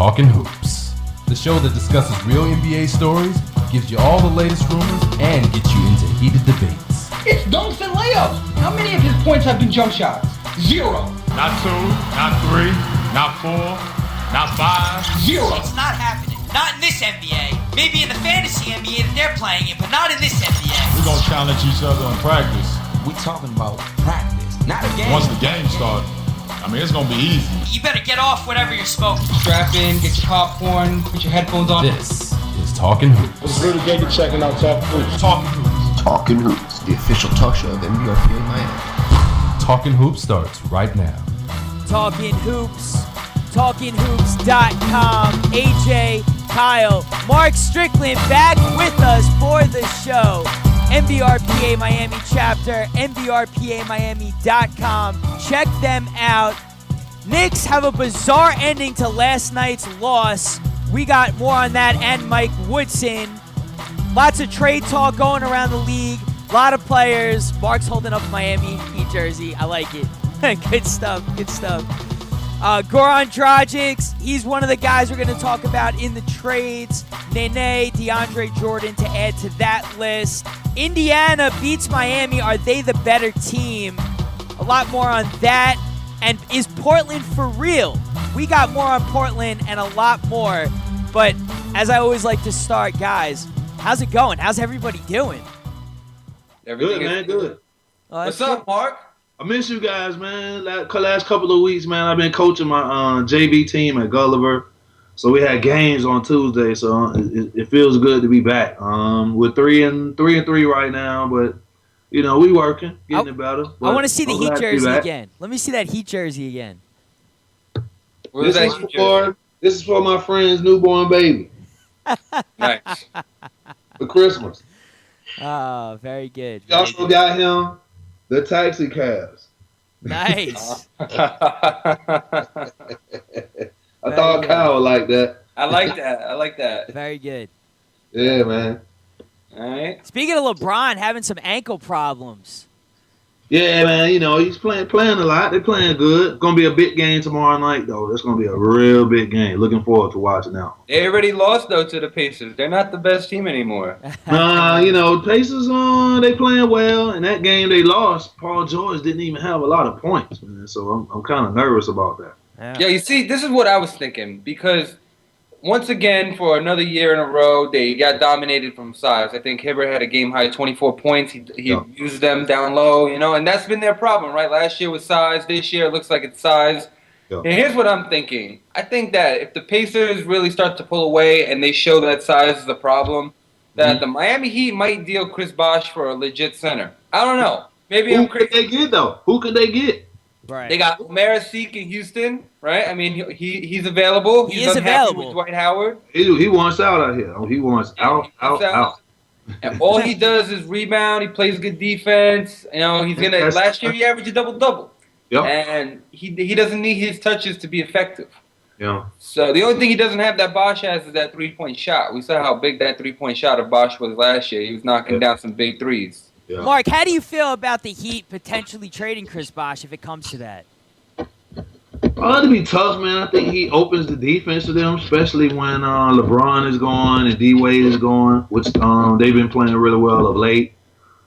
Talkin Hoopz, the show that discusses real NBA stories, gives you all the latest rumors, and gets you into heated debates. It's dunks and layups. How many of his points have been jump shots? 0. Not 2, not 3, not 4, not 5. 0. It's not happening. Not in this NBA. Maybe in the fantasy NBA that they're playing it, but not in this NBA. We're going to challenge each other in practice. We talking about practice, not a game. Once the game starts, I mean, it's going to be easy. You better get off whatever you're smoking. Strap in, get your popcorn, put your headphones on. This is Talkin Hoopz. It's really good to checking out Talkin Hoopz. Talking Hoopz. Talkin Hoopz, the official talk show of NBRPA Miami. Talkin Hoopz starts right now. Talkin Hoopz, talkinhoops.com. AJ, Kyle, Mark Strickland back with us for the show. NBRPA Miami chapter, NBRPAMiami.com. Check them out. Knicks have a bizarre ending to last night's loss. We got more on that and Mike Woodson. Lots of trade talk going around the league. A lot of players. Mark's holding up Miami Heat jersey. I like it. Good stuff. Good stuff. Goran Dragic, he's one of the guys we're going to talk about in the trades. Nene, DeAndre Jordan to add to that list. Indiana beats Miami. Are they the better team? A lot more on that. And is Portland for real? We got more on Portland and a lot more. But as I always like to start, guys, how's it going? How's everybody doing? Good, man, good. What's up, Mark? I miss you guys, man. Last couple of weeks, man, I've been coaching my JV team at Gulliver. So we had games on Tuesday, so it feels good to be back. We're 3 and 3 right now, but you know we working, getting it better. I want to see the Heat jersey again. Let me see that Heat jersey again. This is for my friend's newborn baby. Nice. For Christmas. Oh, very good. We also got him the taxi cabs. Nice. I thought Kyle would like that. I like that. Very good. Yeah, man. All right. Speaking of LeBron having some ankle problems. Yeah, man. You know, he's playing a lot. They're playing good. Gonna be a big game tomorrow night, though. That's gonna be a real big game. Looking forward to watching that. They already lost, though, to the Pacers. They're not the best team anymore. You know, Pacers, they playing well. In that game they lost, Paul George didn't even have a lot of points, man. So I'm kind of nervous about that. Yeah, you see, this is what I was thinking. Because once again, for another year in a row, they got dominated from size. I think Hibbert had a game-high 24 points. He used them down low, you know, and that's been their problem, right? Last year was size. This year it looks like it's size. Yeah. And here's what I'm thinking. I think that if the Pacers really start to pull away and they show that size is the problem, that the Miami Heat might deal Chris Bosh for a legit center. I don't know. Maybe I'm crazy. Who could they get, though? Who could they get? Right. They got Omer Asik in Houston, right? I mean, he's available. He is available. With Dwight Howard. He wants out here. He wants out. And all he does is rebound. He plays good defense. You know, last year he averaged a double-double. Yep. And he doesn't need his touches to be effective. Yeah. So the only thing he doesn't have that Bosh has is that three-point shot. We saw how big that three-point shot of Bosh was last year. He was knocking down some big threes. Yeah. Mark, how do you feel about the Heat potentially trading Chris Bosh if it comes to that? It'll be tough, man. I think he opens the defense to them, especially when LeBron is gone and D-Wade is gone, which they've been playing really well of late.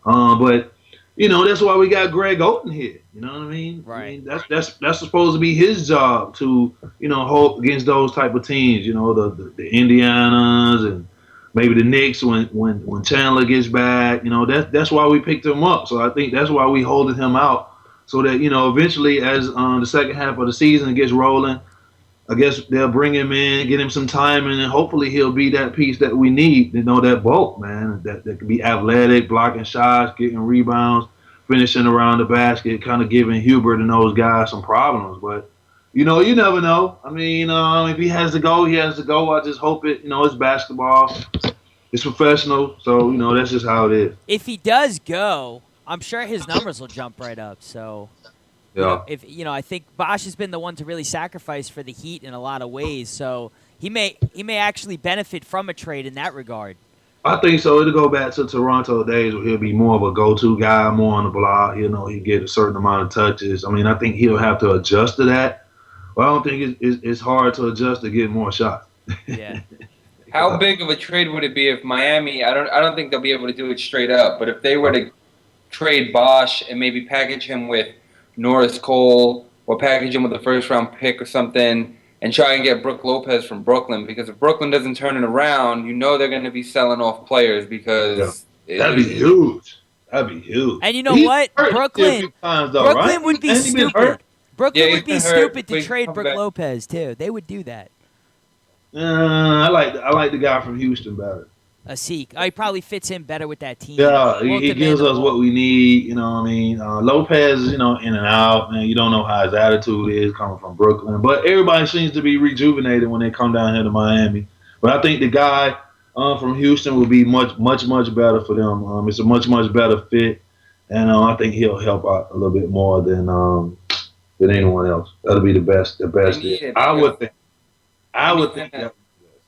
But you know, that's why we got Greg Oden here. You know what I mean? Right. I mean, that's supposed to be his job to, you know, hold against those type of teams. You know, the Indianas and maybe the Knicks when Chandler gets back. You know, that's why we picked him up. So I think that's why we holding him out. So that, you know, eventually as the second half of the season gets rolling, I guess they'll bring him in, get him some time, and then hopefully he'll be that piece that we need, you know, that bulk, man, that can be athletic, blocking shots, getting rebounds, finishing around the basket, kind of giving Hubert and those guys some problems. But, you know, you never know. I mean, if he has to go, he has to go. I just hope it, you know, it's basketball. It's professional, so, you know, that's just how it is. If he does go, I'm sure his numbers will jump right up. So, yeah. I think Bosh has been the one to really sacrifice for the Heat in a lot of ways. So he may actually benefit from a trade in that regard. I think so. It'll go back to Toronto days where he'll be more of a go-to guy, more on the block. You know, he'll get a certain amount of touches. I mean, I think he'll have to adjust to that. But I don't think it's hard to adjust to get more shots. Yeah. How big of a trade would it be if Miami? I don't think they'll be able to do it straight up. But if they were to trade Bosch and maybe package him with Norris Cole or package him with a first-round pick or something, and try and get Brook Lopez from Brooklyn, because if Brooklyn doesn't turn it around, they're going to be selling off players because that'd be huge. That'd be huge. And you know what? Brooklyn would be stupid. Brooklyn would be stupid to trade Brook Lopez too. They would do that. I like the guy from Houston better. Asik. He probably fits in better with that team. Yeah, he gives us what we need. You know what I mean? Lopez is, in and out, and you don't know how his attitude is coming from Brooklyn. But everybody seems to be rejuvenated when they come down here to Miami. But I think the guy from Houston will be much better for them. It's a much better fit, and I think he'll help out a little bit more than anyone else. That'll be the best. I would think. That.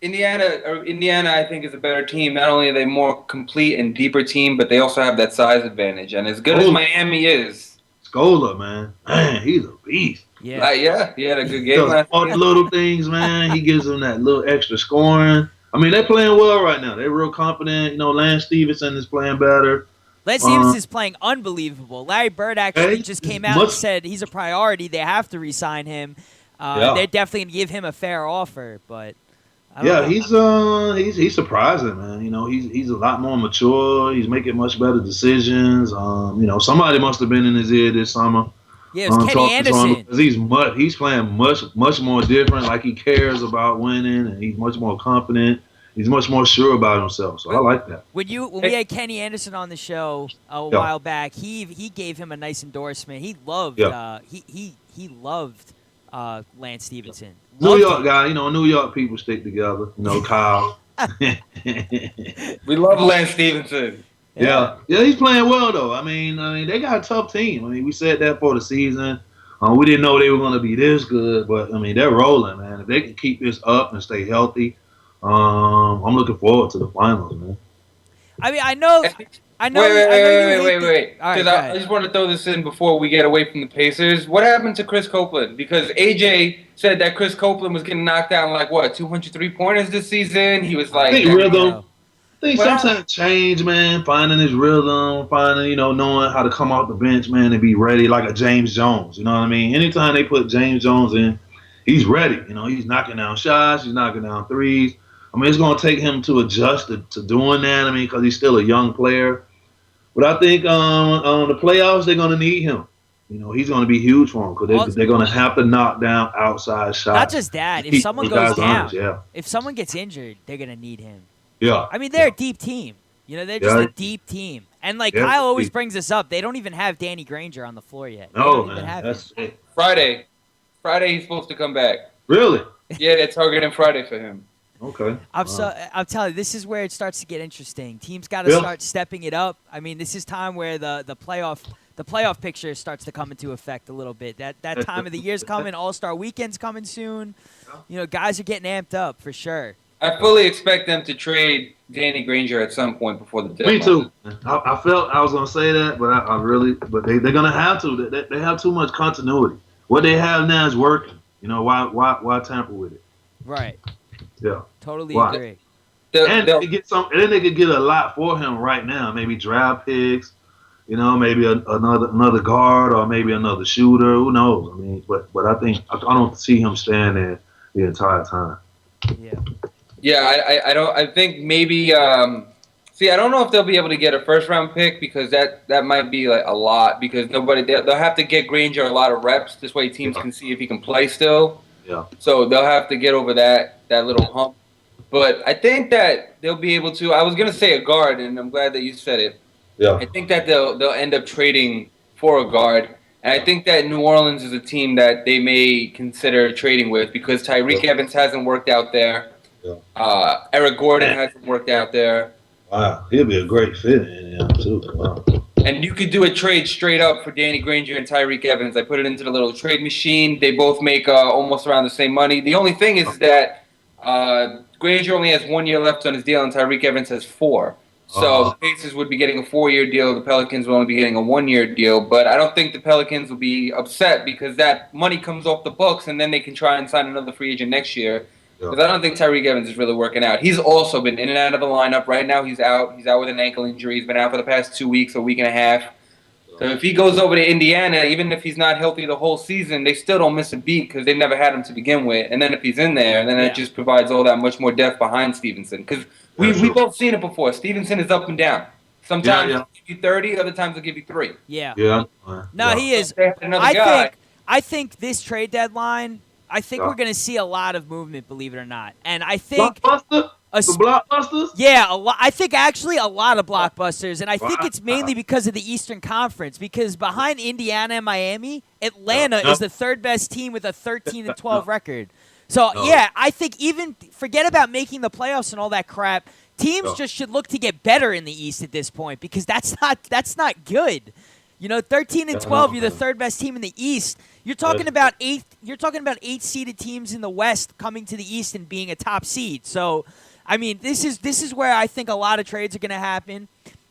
Indiana, I think, is a better team. Not only are they more complete and deeper team, but they also have that size advantage. And as good as Miami is, Scola, man, he's a beast. Yeah, he had a good game last all the little things, man. He gives them that little extra scoring. I mean, they're playing well right now. They're real confident. Lance Stevenson is playing better. Lance Stevens is playing unbelievable. Larry Bird actually just came out and said he's a priority. They have to re-sign him. They're definitely going to give him a fair offer, but he's surprising, man. He's a lot more mature. He's making much better decisions. Somebody must have been in his ear this summer. Yeah, it was Kenny Anderson. He's playing much more different. Like, he cares about winning, and he's much more confident. He's much more sure about himself. So I like that. When we had Kenny Anderson on the show a while back, he gave him a nice endorsement. He loved he loved Lance Stevenson. New York guy, New York people stick together. Kyle. We love Lance Stevenson. Yeah, he's playing well though. I mean, they got a tough team. I mean, we said that for the season. We didn't know they were going to be this good, but I mean, they're rolling, man. If they can keep this up and stay healthy, I'm looking forward to the finals, man. I mean, I know. Wait. Because I just want to throw this in before we get away from the Pacers. What happened to Chris Copeland? Because AJ said that Chris Copeland was getting knocked down 203 pointers this season. He was like, I think sometimes change, man. Finding his rhythm, knowing how to come off the bench, man, and be ready like a James Jones. You know what I mean? Anytime they put James Jones in, he's ready. He's knocking down shots, he's knocking down threes. I mean, it's going to take him to adjust to doing that. I mean, because he's still a young player. But I think on the playoffs, they're going to need him. He's going to be huge for them because they're going to have to knock down outside shots. Not just that. If someone goes down, if someone gets injured, they're going to need him. Yeah. I mean, they're a deep team. They're just a deep team. And Kyle always brings this up, they don't even have Danny Granger on the floor yet. No, man. That's it. Friday he's supposed to come back. Really? Yeah, they're targeting Friday for him. Okay. I'm telling you, this is where it starts to get interesting. Teams got to start stepping it up. I mean, this is time where the playoff picture starts to come into effect a little bit. That time of the year's coming. All-Star Weekend's coming soon. Guys are getting amped up for sure. I fully expect them to trade Danny Granger at some point before the deadline. Me too. I felt I was going to say that, but they're going to have to. They have too much continuity. What they have now is working. Why tamper with it? Right. Yeah. Totally agree. And they could get a lot for him right now. Maybe draft picks, maybe another guard or maybe another shooter. Who knows? I mean, but I think I don't see him staying there the entire time. Yeah. Yeah, I think maybe. I don't know if they'll be able to get a first round pick because that might be a lot because they'll have to get Granger a lot of reps. This way, teams can see if he can play still. Yeah. So they'll have to get over that little hump. But I think that they'll be able to. I was gonna say a guard, and I'm glad that you said it. Yeah. I think that they'll end up trading for a guard, and I think that New Orleans is a team that they may consider trading with because Tyreek Evans hasn't worked out there. Yeah. Eric Gordon hasn't worked out there. Wow, he'll be a great fit in him too. Wow. And you could do a trade straight up for Danny Granger and Tyreek Evans. I put it into the little trade machine. They both make almost around the same money. The only thing is that Granger only has 1 year left on his deal, and Tyreek Evans has 4. So the Pacers would be getting a 4-year deal. The Pelicans will only be getting a 1-year deal. But I don't think the Pelicans will be upset because that money comes off the books, and then they can try and sign another free agent next year. Because I don't think Tyreke Evans is really working out. He's also been in and out of the lineup. Right now he's out. He's out with an ankle injury. He's been out for the past 2 weeks, a week and a half. So if he goes over to Indiana, even if he's not healthy the whole season, they still don't miss a beat because they never had him to begin with. And then if he's in there, then it just provides all that much more depth behind Stevenson. Because we've both seen it before. Stevenson is up and down. Sometimes he'll give you 30, other times he'll give you 3. Yeah. No, he is. Another guy. I think this trade deadline, I think we're going to see a lot of movement, believe it or not. And I think the blockbusters? Yeah, I think actually a lot of blockbusters, and I think it's mainly because of the Eastern Conference. Because behind Indiana and Miami, Atlanta is the third best team with a 13-12 record. So I think even forget about making the playoffs and all that crap. Teams just should look to get better in the East at this point because that's not good. 13-12, you're the third best team in the East. You're talking about 8 seeded teams in the West coming to the East and being a top seed. So I mean, this is where I think a lot of trades are going to happen.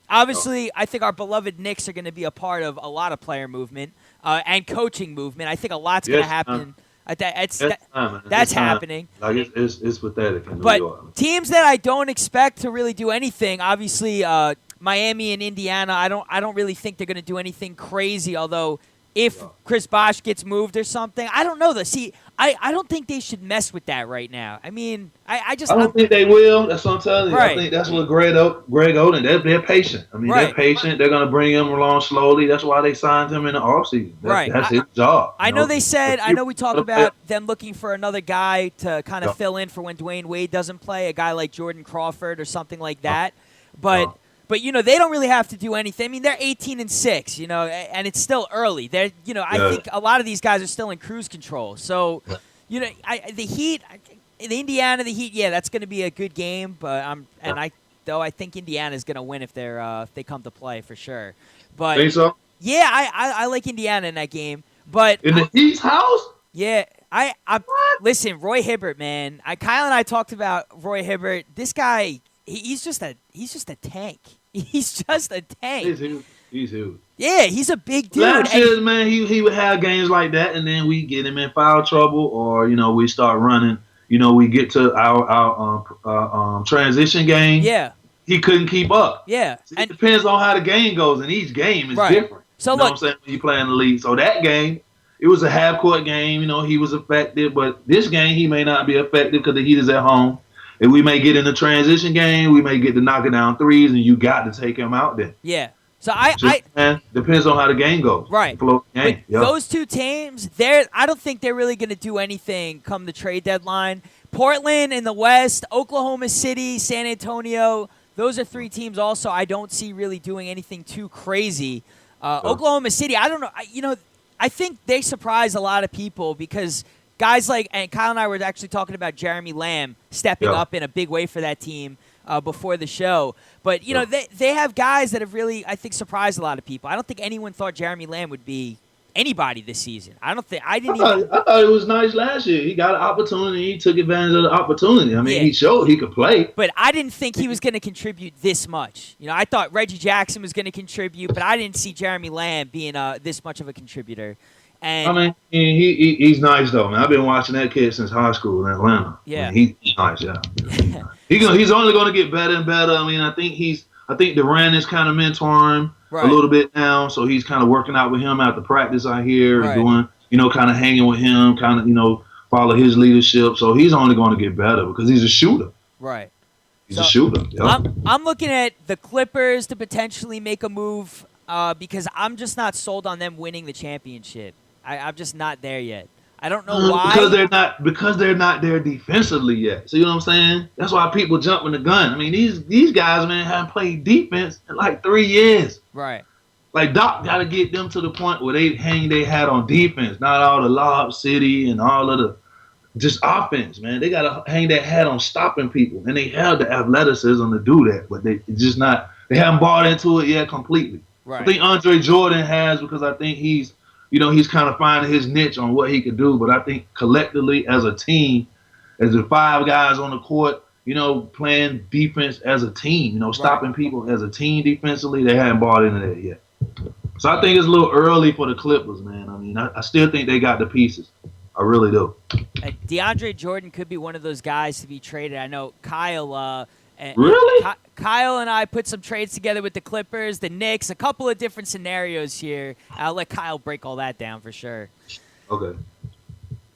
Obviously, I think our beloved Knicks are going to be a part of a lot of player movement and coaching movement. I think a lot's going to happen. That's happening. Like it's pathetic in New but York. Teams that I don't expect to really do anything, obviously, Miami and Indiana. I don't really think they're going to do anything crazy. Although if Chris Bosh gets moved or something, I don't know. See, I don't think they should mess with that right now. I mean, I don't think they will. That's what I'm telling you. Right. I think that's what Greg Oden. They're patient. I mean, they're patient. They're going to bring him along slowly. That's why they signed him in the offseason. That's his job. I know they said. I know we talked about them looking for another guy to kind of fill in for when Dwayne Wade doesn't play, a guy like Jordan Crawford or something like that. But they don't really have to do anything. I mean, they're 18-6, and it's still early. They're, I think a lot of these guys are still in cruise control. So, the Heat, the Indiana, the Heat, that's going to be a good game. But I think Indiana's going to win if they come to play for sure. But think so? Yeah, I like Indiana in that game. But in the Heat's house? Yeah, listen, Roy Hibbert, man. Kyle and I talked about Roy Hibbert. This guy. He's just a tank. He's just a tank. He's huge. Yeah, he's a big dude. Last year, man, he would have games like that, and then we get him in foul trouble, or we start running. We get to our transition game. Yeah, he couldn't keep up. Yeah, it depends on how the game goes, and each game is different. So look, what I'm saying, when you play in the league. So that game, it was a half court game. He was effective, but this game he may not be effective because the Heat is at home. And we may get in the transition game, we may get to knocking down threes, and you got to take him out there. Yeah. So depends on how the game goes. Right. Game. Those two teams, I don't think they're really going to do anything come the trade deadline. Portland in the West, Oklahoma City, San Antonio, those are 3 teams also I don't see really doing anything too crazy. Oklahoma City, I don't know. I think they surprise a lot of people because guys and Kyle and I were actually talking about Jeremy Lamb stepping up in a big way for that team before the show. But, they have guys that have really, I think, surprised a lot of people. I don't think anyone thought Jeremy Lamb would be anybody this season. I thought it was nice last year. He got an opportunity. He took advantage of the opportunity. I mean, he showed he could play. But I didn't think he was going to contribute this much. I thought Reggie Jackson was going to contribute, but I didn't see Jeremy Lamb being this much of a contributor. And he's nice though, man. I've been watching that kid since high school in Atlanta. Yeah, he's nice. Yeah, he's only going to get better and better. I mean, I think Durant is kind of mentoring him a little bit now, so he's kind of working out with him after practice. I hear and doing, kind of hanging with him, kind of follow his leadership. So he's only going to get better because he's a shooter. Right. He's a shooter. Yep. I'm looking at the Clippers to potentially make a move because I'm just not sold on them winning the championship. I'm just not there yet. I don't know why. Because they're not there defensively yet. So you know what I'm saying? That's why people jumping the gun. I mean, these guys, man, haven't played defense in like 3 years. Right. Like Doc got to get them to the point where they hang their hat on defense, not all the lob city and all of the just offense, man. They got to hang that hat on stopping people, and they have the athleticism to do that, but they haven't bought into it yet completely. Right. I think Andre Jordan has because I think he's kind of finding his niche on what he can do. But I think collectively as a team, as the 5 guys on the court, playing defense as a team, stopping people as a team defensively. They haven't bought into that yet. So I think it's a little early for the Clippers, man. I mean, I still think they got the pieces. I really do. DeAndre Jordan could be one of those guys to be traded. I know Kyle. Really? Kyle and I put some trades together with the Clippers, the Knicks, a couple of different scenarios here. I'll let Kyle break all that down for sure. Okay.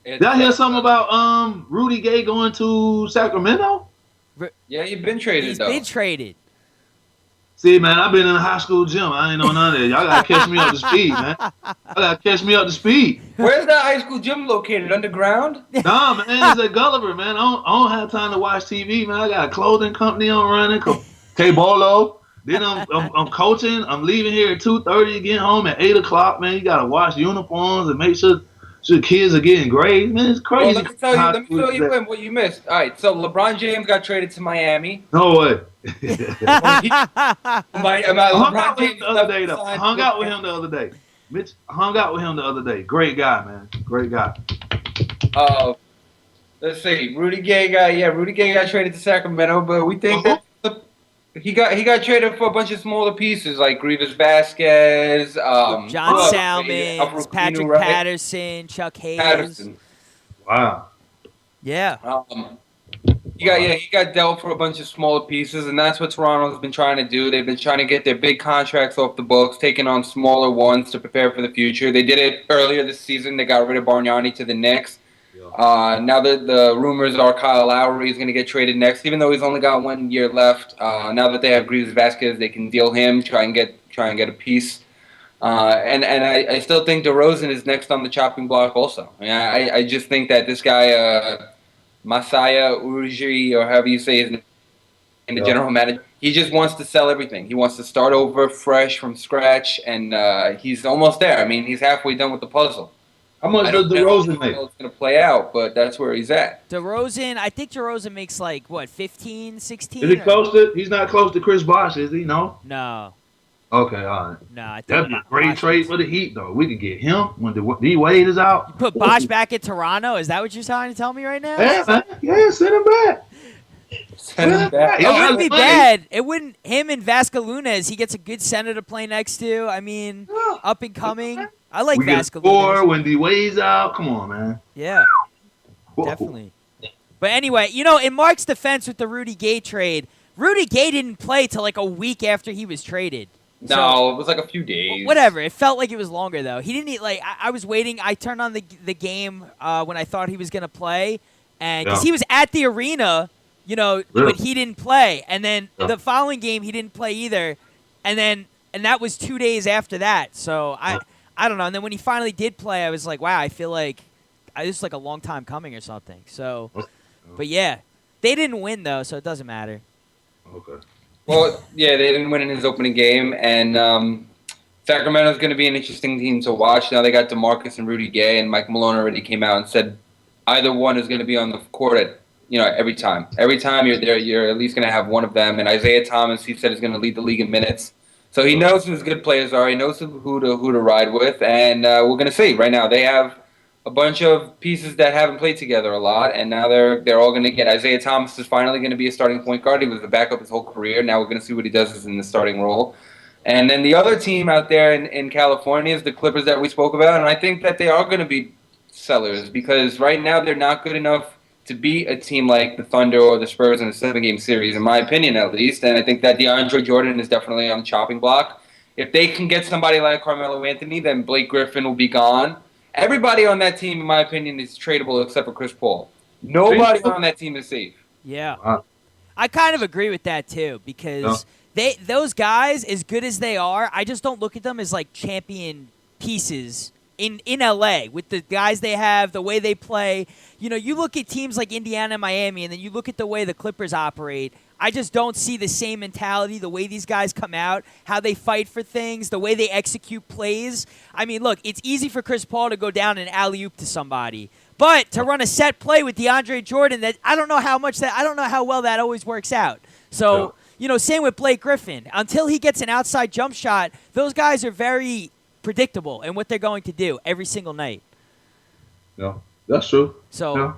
Did I hear something about Rudy Gay going to Sacramento? Yeah, you've been traded, He's though. been traded. See, man, I've been in a high school gym. I ain't know none of that. Y'all got to catch me up to speed, man. Y'all got to catch me up to speed. Where's that high school gym located? Underground? Nah, man, it's at Gulliver, man. I don't have time to watch TV, man. I got a clothing company I'm running, K-Bolo. Then I'm coaching. I'm leaving here at 2:30 to get home at 8 o'clock, man. You got to wash uniforms and make sure kids are getting grades. Man, it's crazy. Well, let me tell you what you missed. All right, so LeBron James got traded to Miami. No way. I hung out with him the other day, though. I hung out with him the other day. Mitch hung out with him the other day. Great guy, man. Great guy. Let's see. Rudy Gay got traded to Sacramento, but we think that he got traded for a bunch of smaller pieces like Grievous Vasquez, John Salmons, Patrick Patterson, Chuck Hayes. Wow. Yeah. He got dealt for a bunch of smaller pieces, and that's what Toronto's been trying to do. They've been trying to get their big contracts off the books, taking on smaller ones to prepare for the future. They did it earlier this season. They got rid of Bargnani to the Knicks. Now the rumors are Kyle Lowry is going to get traded next, even though he's only got 1 year left. Now that they have Grievous Vasquez, they can deal him, try and get a piece. And I still think DeRozan is next on the chopping block also. I just think that this guy, Masaya Ujiri, or however you say his name, the general manager, he just wants to sell everything. He wants to start over fresh from scratch, and he's almost there. I mean, he's halfway done with the puzzle. How much does DeRozan make? It's going to play out, but that's where he's at. I think DeRozan makes like, what, 15, 16? Is he close to? He's not close to Chris Bosh, is he? No? No. Okay, all right. No, I think that'd be a great trade for the Heat, though. We could get him when D Wade is out. You put Bosh back in Toronto? Is that what you're trying to tell me right now? Yeah, man. Yeah, send him back. Send him back. It wouldn't be bad. It wouldn't. Him and Vascalunas, he gets a good center to play next to. I mean, up and coming. I like Vascalunas. Or when D Wade's out. Come on, man. Yeah, definitely. But anyway, in Mark's defense with the Rudy Gay trade, Rudy Gay didn't play till like a week after he was traded. No, it was like a few days. Whatever. It felt like it was longer, though. He didn't I was waiting. I turned on the game when I thought he was going to play. And because he was at the arena, but he didn't play. And then the following game, he didn't play either. And that was 2 days after that. So I don't know. And then when he finally did play, I was like, wow, I feel like this is like a long time coming or something. So, but yeah, they didn't win, though, so it doesn't matter. Okay. Well, yeah, they didn't win in his opening game, and Sacramento's going to be an interesting team to watch. Now they got DeMarcus and Rudy Gay, and Mike Malone already came out and said either one is going to be on the court at every time. Every time you're there, you're at least going to have one of them. And Isaiah Thomas, he said, is going to lead the league in minutes. So he knows who his good players are. He knows who to ride with, and we're going to see. Right now, they have a bunch of pieces that haven't played together a lot, and now they're all going to get. Isaiah Thomas is finally going to be a starting point guard. He was a backup his whole career. Now we're going to see what he does in the starting role. And then the other team out there in California is the Clippers that we spoke about, and I think that they are going to be sellers because right now they're not good enough to beat a team like the Thunder or the Spurs in a 7-game series, in my opinion at least. And I think that DeAndre Jordan is definitely on the chopping block. If they can get somebody like Carmelo Anthony, then Blake Griffin will be gone. Everybody on that team, in my opinion, is tradable except for Chris Paul. Nobody on that team is safe. Yeah. I kind of agree with that, too, because those guys, as good as they are, I just don't look at them as, like, champion pieces in L.A. with the guys they have, the way they play. You look at teams like Indiana and Miami, and then you look at the way the Clippers operate. I just don't see the same mentality, the way these guys come out, how they fight for things, the way they execute plays. I mean, look, it's easy for Chris Paul to go down and alley-oop to somebody. But to run a set play with DeAndre Jordan, I don't know how well that always works out. So, same with Blake Griffin. Until he gets an outside jump shot, those guys are very predictable in what they're going to do every single night. Yeah, that's true. So,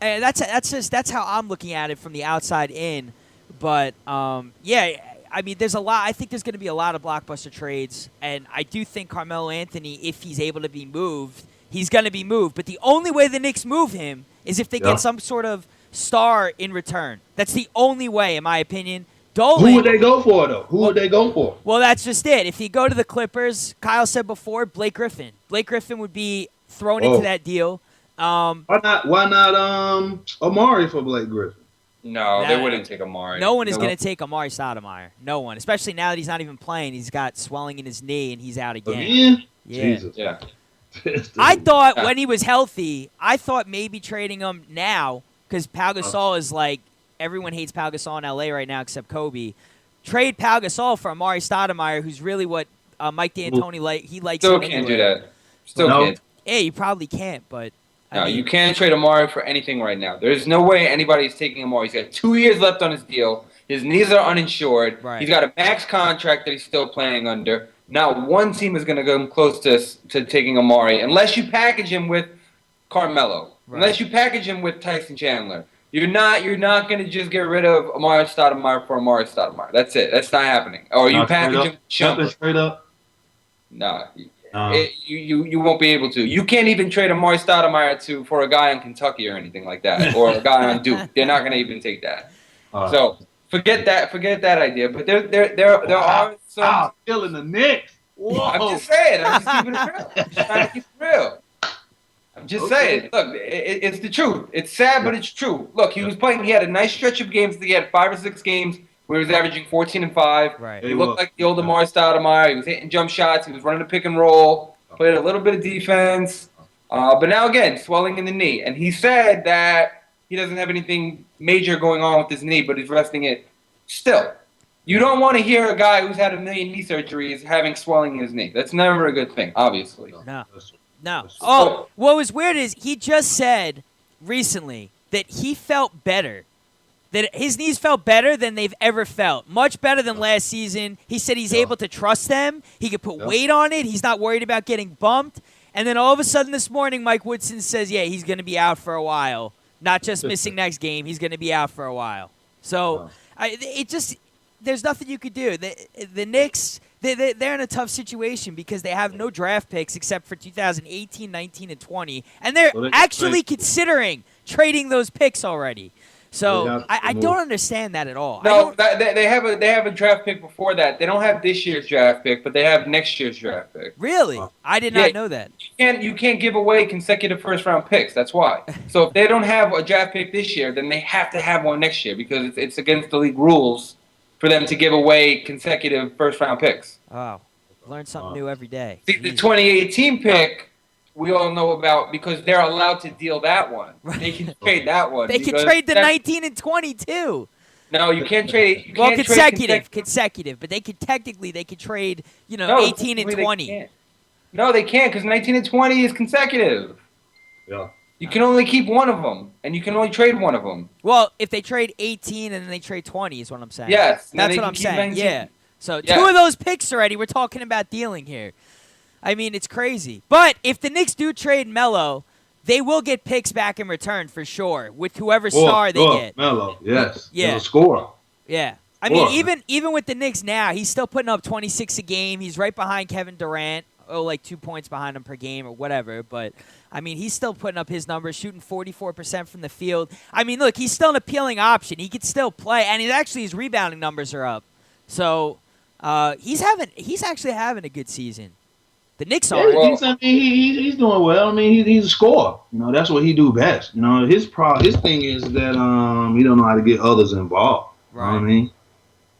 And that's how I'm looking at it from the outside in. But yeah, I mean, there's a lot. I think there's going to be a lot of blockbuster trades, and I do think Carmelo Anthony, if he's able to be moved, he's going to be moved. But the only way the Knicks move him is if they get some sort of star in return. That's the only way, in my opinion. Dolan, who would they go for, though? Who would they go for? Well, that's just it. If you go to the Clippers, Kyle said before, Blake Griffin. Blake Griffin would be thrown into that deal. Why not Amari for Blake Griffin? No, they wouldn't take Amari. No one is going to take Amari Stoudemire. No one, especially now that he's not even playing. He's got swelling in his knee and he's out again. Yeah. Jesus. Yeah. I thought when he was healthy, I thought maybe trading him now because Pau Gasol is like everyone hates Pau Gasol in LA right now except Kobe. Trade Pau Gasol for Amari Stoudemire, who's really what Mike D'Antoni he likes. Still can't do that. Still can't. Yeah, you probably can't, but. No, you can't trade Amari for anything right now. There's no way anybody's taking Amari. He's got 2 years left on his deal. His knees are uninsured. Right. He's got a max contract that he's still playing under. Not one team is going to come close to taking Amari unless you package him with Carmelo. Right. Unless you package him with Tyson Chandler. You're not going to just get rid of Amari Stoudemire for Amari Stoudemire. That's it. That's not happening. Or you package him with Chandler. Straight up. No. You won't be able to. You can't even trade Amari Stoudemire for a guy on Kentucky or anything like that, or a guy on Duke. They're not going to even take that. So forget that idea. But there are some. Still in the Knicks. Whoa. I'm just saying. I'm just keeping it real. I'm just trying to keep it real. I'm just saying. Look, it's the truth. It's sad, but it's true. Look, he was playing. He had a nice stretch of games. He had 5 or 6 games where he was averaging 14 and 5. Right. He looked like the old Amari Stoudemire. He was hitting jump shots. He was running a pick and roll. Played a little bit of defense. But now, again, swelling in the knee. And he said that he doesn't have anything major going on with his knee, but he's resting it. Still, you don't want to hear a guy who's had 1 million knee surgeries having swelling in his knee. That's never a good thing, obviously. No. Oh, what was weird is he just said recently that he felt better. That his knees felt better than they've ever felt. Much better than last season. He said he's able to trust them. He could put weight on it. He's not worried about getting bumped. And then all of a sudden this morning, Mike Woodson says, yeah, he's going to be out for a while. Not just missing next game. He's going to be out for a while. So there's nothing you could do. The Knicks, they're in a tough situation because they have no draft picks except for 2018, 19, and 20. And they're actually considering trading those picks already. So I don't understand that at all. No, they have a draft pick before that. They don't have this year's draft pick, but they have next year's draft pick. Really? I did not know that. You can't give away consecutive first-round picks. That's why. So if they don't have a draft pick this year, then they have to have one next year because it's against the league rules for them to give away consecutive first-round picks. Oh, learn something new every day. The 2018 pick we all know about because they're allowed to deal that one. They can trade that one. They can trade the 19 and 20 too. No, you can't trade. Consecutive. But they could trade 18 and 20. No, they can't because 19 and 20 is consecutive. Yeah. You can only keep one of them, and you can only trade one of them. Well, if they trade 18 and then they trade 20 is what I'm saying. Yes. That's what I'm saying. 19. Yeah. So 2 of those picks already, we're talking about dealing here. I mean, it's crazy. But if the Knicks do trade Melo, they will get picks back in return for sure with whoever star they get. Melo, yes. Yeah. He's a scorer. Yeah. I mean, even with the Knicks now, he's still putting up 26 a game. He's right behind Kevin Durant. Like 2 points behind him per game or whatever. But, I mean, he's still putting up his numbers, shooting 44% from the field. I mean, look, he's still an appealing option. He could still play. And his rebounding numbers are up. So, he's actually having a good season. The Knicks are. He's doing well. I mean, he's a scorer. That's what he do best. His thing is that he don't know how to get others involved. Right. You know what I mean?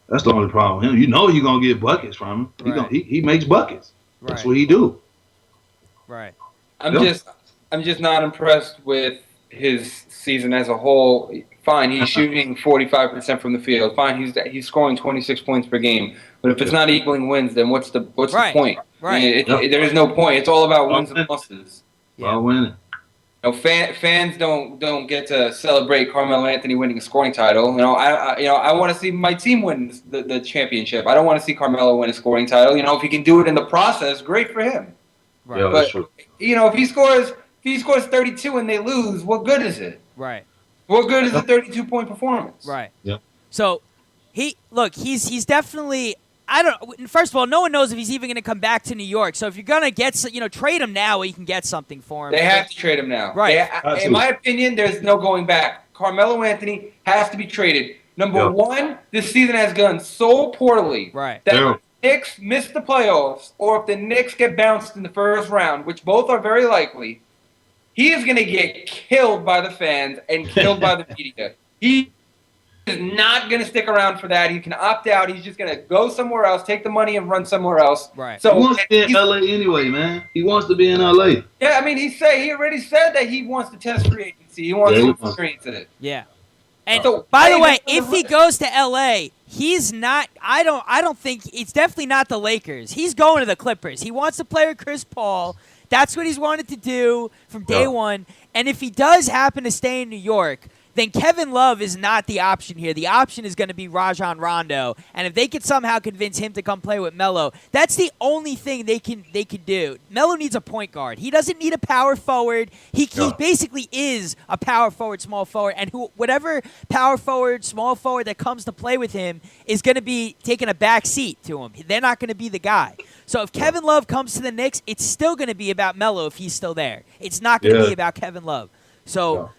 That's the only problem with him. You're gonna get buckets from him. He makes buckets. Right. That's what he do. Right. I'm just not impressed with his season as a whole. Fine, he's shooting 45% from the field. Fine, he's scoring 26 points per game. But if it's not equaling wins, then what's the point? Right. There is no point. It's all about wins and losses. Yeah. Winning. Fans don't get to celebrate Carmelo Anthony winning a scoring title. I want to see my team win the championship. I don't want to see Carmelo win a scoring title. If he can do it in the process, great for him. Right. Yeah, that's true. If he scores 32 and they lose, what good is it? Right. What good is a 32-point performance? Right. Yeah. So he's definitely. I don't. First of all, no one knows if he's even going to come back to New York. So if you're going to get, trade him now, you can get something for him. They have to trade him now. Right. In my opinion, there's no going back. Carmelo Anthony has to be traded. Number one, this season has gone so poorly that if the Knicks miss the playoffs, or if the Knicks get bounced in the first round, which both are very likely, he is going to get killed by the fans and killed by the media. He is not going to stick around for that. He can opt out. He's just going to go somewhere else, take the money, and run somewhere else. Right. So he wants to be in LA anyway, man. He wants to be in LA. Yeah, I mean, he already said that he wants to test free agency. He wants to experience it. Yeah. And So, by the way, if he goes to LA, he's not. I don't think it's definitely not the Lakers. He's going to the Clippers. He wants to play with Chris Paul. That's what he's wanted to do from day one. And if he does happen to stay in New York, then Kevin Love is not the option here. The option is going to be Rajon Rondo. And if they could somehow convince him to come play with Melo, that's the only thing they can do. Melo needs a point guard. He doesn't need a power forward. He basically is a power forward, small forward. And whatever power forward, small forward that comes to play with him is going to be taking a back seat to him. They're not going to be the guy. So if Kevin Love comes to the Knicks, it's still going to be about Melo if he's still there. It's not going to be about Kevin Love. So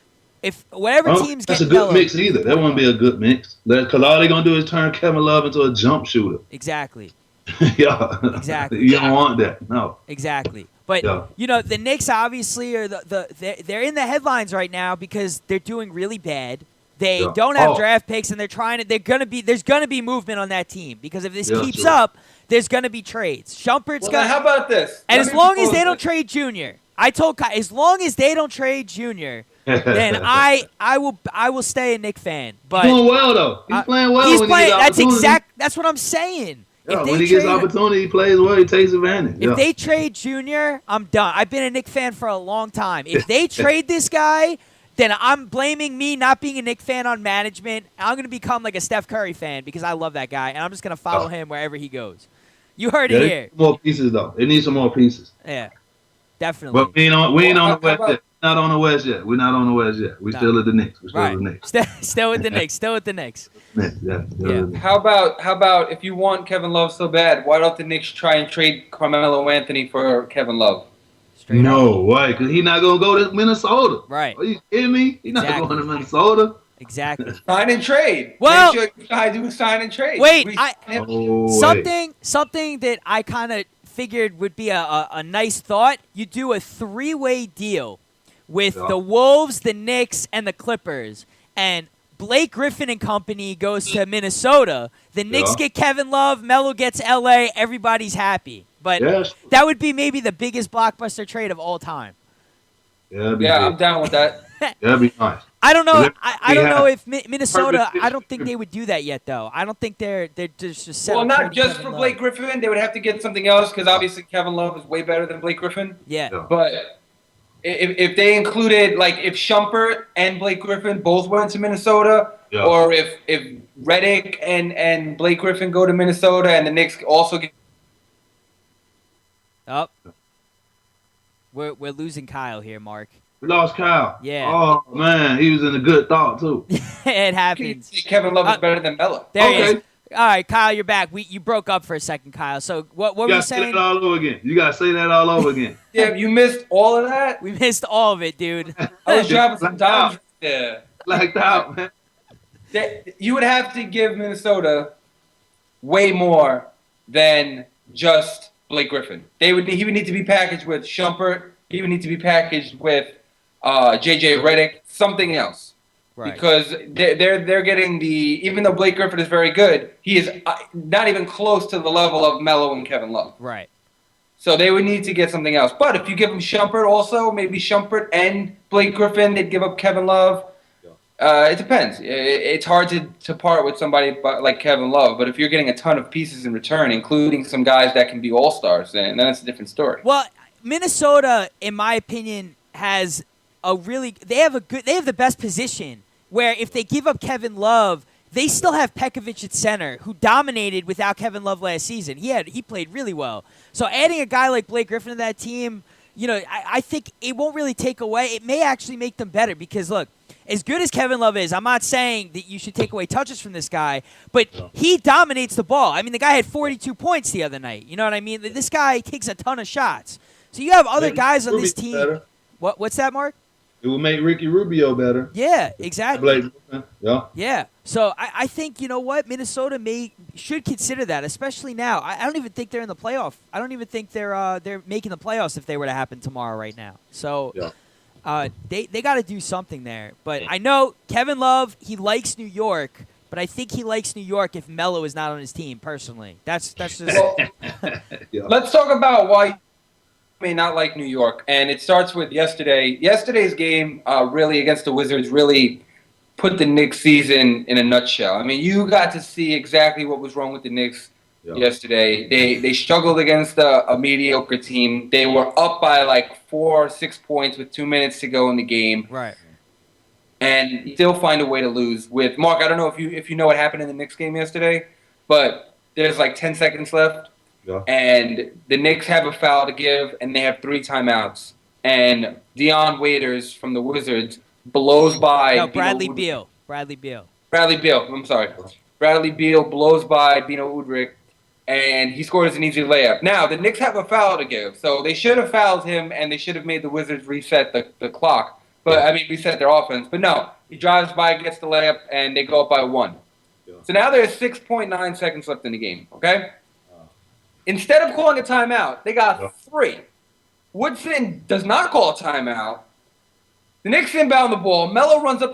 if whatever teams get that's a good mix either. That wouldn't be a good mix. Because all they're going to do is turn Kevin Love into a jump shooter. Exactly. Exactly. You don't want that. No. Exactly. But, the Knicks obviously are they're in the headlines right now because they're doing really bad. They don't have draft picks, and there's gonna be movement on that team because if this keeps up, there's gonna be trades. Shumpert's got. How about this? And as long as they don't trade Junior, I told Kai, as long as they don't trade Junior, then I will stay a Knick fan. But he's doing well though. He's playing well. He's playing. That's what I'm saying. Yeah, when he gets opportunity, he plays well. He takes advantage. If they trade Junior, I'm done. I've been a Knick fan for a long time. If they trade this guy, then I'm blaming me not being a Knick fan on management. I'm going to become like a Steph Curry fan because I love that guy, and I'm just going to follow him wherever he goes. You heard it here. More pieces, though. It needs some more pieces. Yeah, definitely. But we ain't on the West yet. Not on the West yet. We're not on the West yet. We're still at the Knicks. We're still at the Knicks. Still with the Knicks. Still with the Knicks. Yeah. How about if you want Kevin Love so bad, why don't the Knicks try and trade Carmelo Anthony for Kevin Love? No way, because he's not going to go to Minnesota. Right. Are you kidding me? He's not going to Minnesota. Exactly. Sign and trade. Well, make sure you guys do a sign and trade. Wait, something that I kind of figured would be a nice thought. You do a 3-way deal with the Wolves, the Knicks, and the Clippers, and Blake Griffin and company goes to Minnesota. The Knicks get Kevin Love, Melo gets LA, everybody's happy. But that would be maybe the biggest blockbuster trade of all time. Yeah, I'm down with that. That'd be nice. I don't know. I don't know if Minnesota. I don't think they would do that yet, though. I don't think they're just set. Well, not just for Blake Griffin. They would have to get something else because obviously Kevin Love is way better than Blake Griffin. Yeah. But if they included, like, if Shumpert and Blake Griffin both went to Minnesota, or if Redick and Blake Griffin go to Minnesota and the Knicks also get. Oh. We're losing Kyle here, Mark. We lost Kyle. Yeah. Oh, man. He was in a good thought, too. It happens. Kevin Love is better than Melo. There he is. All right, Kyle, you're back. You broke up for a second, Kyle. So what were you saying? You got to say that all over again. You got to say that all over again. Yeah, you missed all of that? We missed all of it, dude. I was dropping some dimes there. Blacked out, man. You would have to give Minnesota way more than just Blake Griffin. He would need to be packaged with Shumpert. He would need to be packaged with J.J. Redick, something else. Right. Because they're getting even though Blake Griffin is very good, he is not even close to the level of Melo and Kevin Love. Right. So they would need to get something else. But if you give them Shumpert also, maybe Shumpert and Blake Griffin, they'd give up Kevin Love. It depends. It's hard to part with somebody like Kevin Love, but if you're getting a ton of pieces in return, including some guys that can be all-stars, then that's a different story. Well, Minnesota, in my opinion, has they have the best position where if they give up Kevin Love, they still have Pekovic at center, who dominated without Kevin Love last season. He played really well. So adding a guy like Blake Griffin to that team, I think it won't really take away. It may actually make them better because look, as good as Kevin Love is, I'm not saying that you should take away touches from this guy, but he dominates the ball. I mean, the guy had 42 points the other night. You know what I mean? This guy takes a ton of shots. So you have other guys on this team. Better. What's that, Mark? It will make Ricky Rubio better. Yeah, exactly. Yeah. Yeah. So I think, you know what, Minnesota should consider that, especially now. I don't even think they're in the playoff. I don't even think they're making the playoffs if they were to happen tomorrow right now. So they got to do something there. But I know Kevin Love, he likes New York, but I think he likes New York if Melo is not on his team personally. That's just Let's talk about why you may not like New York, and it starts with yesterday. Yesterday's game really against the Wizards really put the Knicks season in a nutshell. I mean, you got to see exactly what was wrong with the Knicks yesterday. They struggled against a mediocre team. They were up by like 4 or 6 points with 2 minutes to go in the game. right. And still find a way to lose. With Mark, I don't know if you know what happened in the Knicks game yesterday, but there's like 10 seconds left. Yeah. And the Knicks have a foul to give, and they have 3 timeouts. And Dion Waiters from the Wizards blows by. No, Bradley Beal. Bradley Beal. I'm sorry. Bradley Beal blows by Bino Udrih, and he scores an easy layup. Now, the Knicks have a foul to give, so they should have fouled him, and they should have made the Wizards reset the clock. Reset their offense. But no, he drives by, gets the layup, and they go up by 1. Yeah. So now there's 6.9 seconds left in the game, okay? Instead of calling a timeout, they got 3. Woodson does not call a timeout. The Knicks inbound the ball. Melo runs up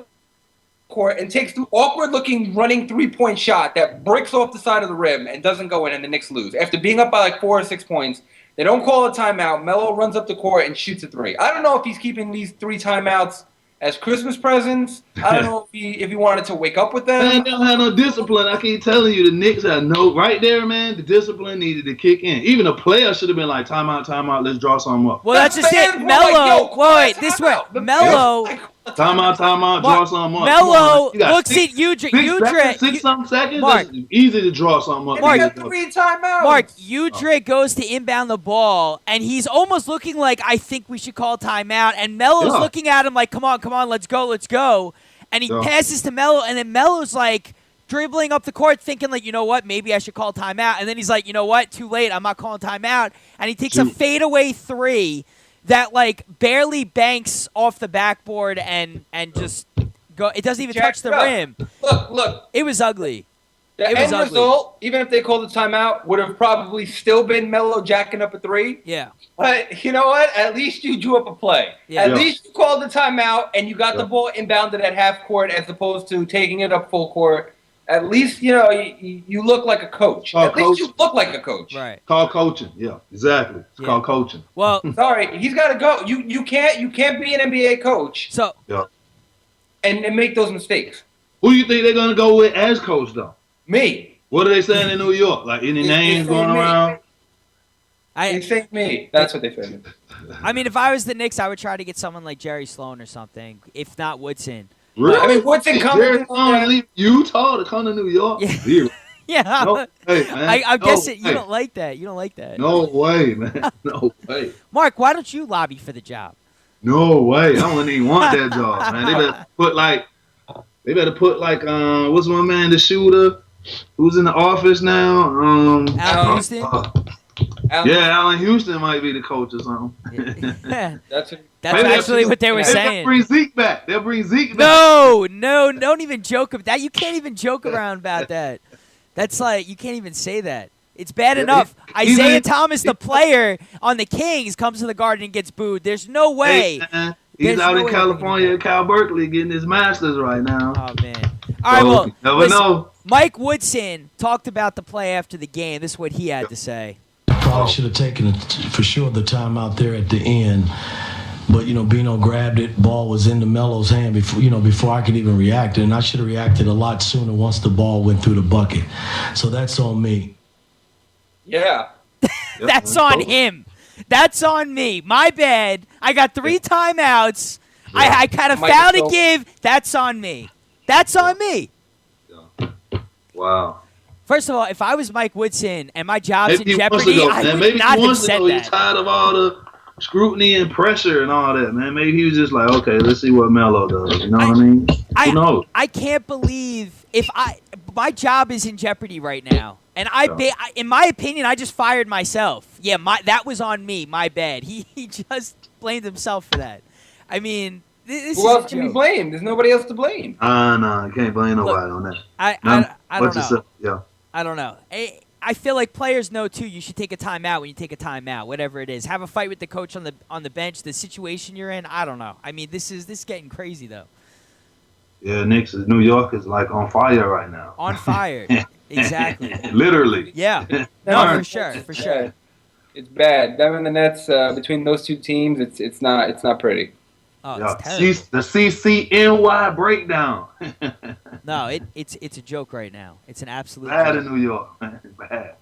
the court and takes the awkward-looking running 3-point shot that breaks off the side of the rim and doesn't go in, and the Knicks lose. After being up by like 4 or 6 points, they don't call a timeout. Melo runs up the court and shoots a 3. I don't know if he's keeping these 3 timeouts as Christmas presents. I don't know if he wanted to wake up with them. Man, they don't have no discipline. I keep telling you, the Knicks have right there, man. The discipline needed to kick in. Even a player should have been like, timeout, let's draw something up. Well, that's just it. Melo, this way. Melo. Timeout, draw something up. Melo looks at Udrih. 6-something seconds? Mark, that's easy to draw something up. Mark, 3 timeouts. Mark, Udrih goes to inbound the ball, and he's almost looking like, I think we should call timeout. And Melo's looking at him like, come on, let's go. And he passes to Melo, and then Melo's like dribbling up the court thinking like, you know what, maybe I should call timeout. And then he's like, you know what, too late, I'm not calling timeout. And he takes a fadeaway 3 that like barely banks off the backboard and just go. It doesn't even touch the rim. Look. It was ugly. The end result, even if they called the timeout, would have probably still been Melo jacking up a 3. Yeah. But you know what? At least you drew up a play. Yeah. At least you called the timeout and you got the ball inbounded at half court as opposed to taking it up full court. At least, you know, you look like a coach. Least you look like a coach. Right. Called coaching. Yeah, exactly. It's called coaching. Well, sorry, he's got to go. You can't be an NBA coach. So and make those mistakes. Who do you think they're gonna go with as coach though? Me. What are they saying in New York? Like any names going around? They say me. That's what they say. I mean, if I was the Knicks, I would try to get someone like Jerry Sloan or something, if not Woodson. Really? I mean, Woodson coming to leave Utah to come to New York? Yeah. Yeah. No way, man. I'm guessing you don't like that. You don't like that. No way, man. No way. Mark, why don't you lobby for the job? No way. I wouldn't even want that job, man. They better put like what's my man, the shooter who's in the office now? Al Houston? Allen Houston might be the coach or something. That's actually what they were saying. They'll bring Zeke back. No, don't even joke about that. You can't even joke around about that. That's like, you can't even say that. It's bad enough. Isaiah Thomas, the player on the Kings, comes to the Garden and gets booed. There's no way. Hey, he's out in California at Cal Berkeley getting his master's right now. Oh, man. All right, well, never know. Mike Woodson talked about the play after the game. This is what he had to say. Probably should have taken for sure the time out there at the end. But, Bino grabbed it. Ball was in the Melo's hand before I could even react. And I should have reacted a lot sooner once the ball went through the bucket. So that's on me. Yeah. That's on him. That's on me. My bad. I got 3 timeouts. Yeah. I kind of foul to give. That's on me. That's on me. Yeah. Wow. First of all, if I was Mike Woodson and my job's in jeopardy, I would not have said that. He's tired of all scrutiny and pressure and all that, man. Maybe he was just like, okay, let's see what Melo does. You know what I mean? Who knows? I can't believe my job is in jeopardy right now. And in my opinion, I just fired myself. Yeah, that was on me. My bad. He just blamed himself for that. I mean, this Who is else can be blamed? There's nobody else to blame. No, you can't blame nobody on that. I don't know. Yourself? Yeah. I don't know. I feel like players know too. You should take a timeout when you take a timeout, whatever it is. Have a fight with the coach on the bench. The situation you're in, I don't know. I mean, this is getting crazy though. Yeah, New York is like on fire right now. On fire, exactly. Literally. Yeah. No, for sure. It's bad. Them and the Nets, between those two teams, it's not pretty. Oh, yeah. it's terrible. The CCNY breakdown. No, it's a joke right now. It's an absolute bad joke. in New York, man. Bad.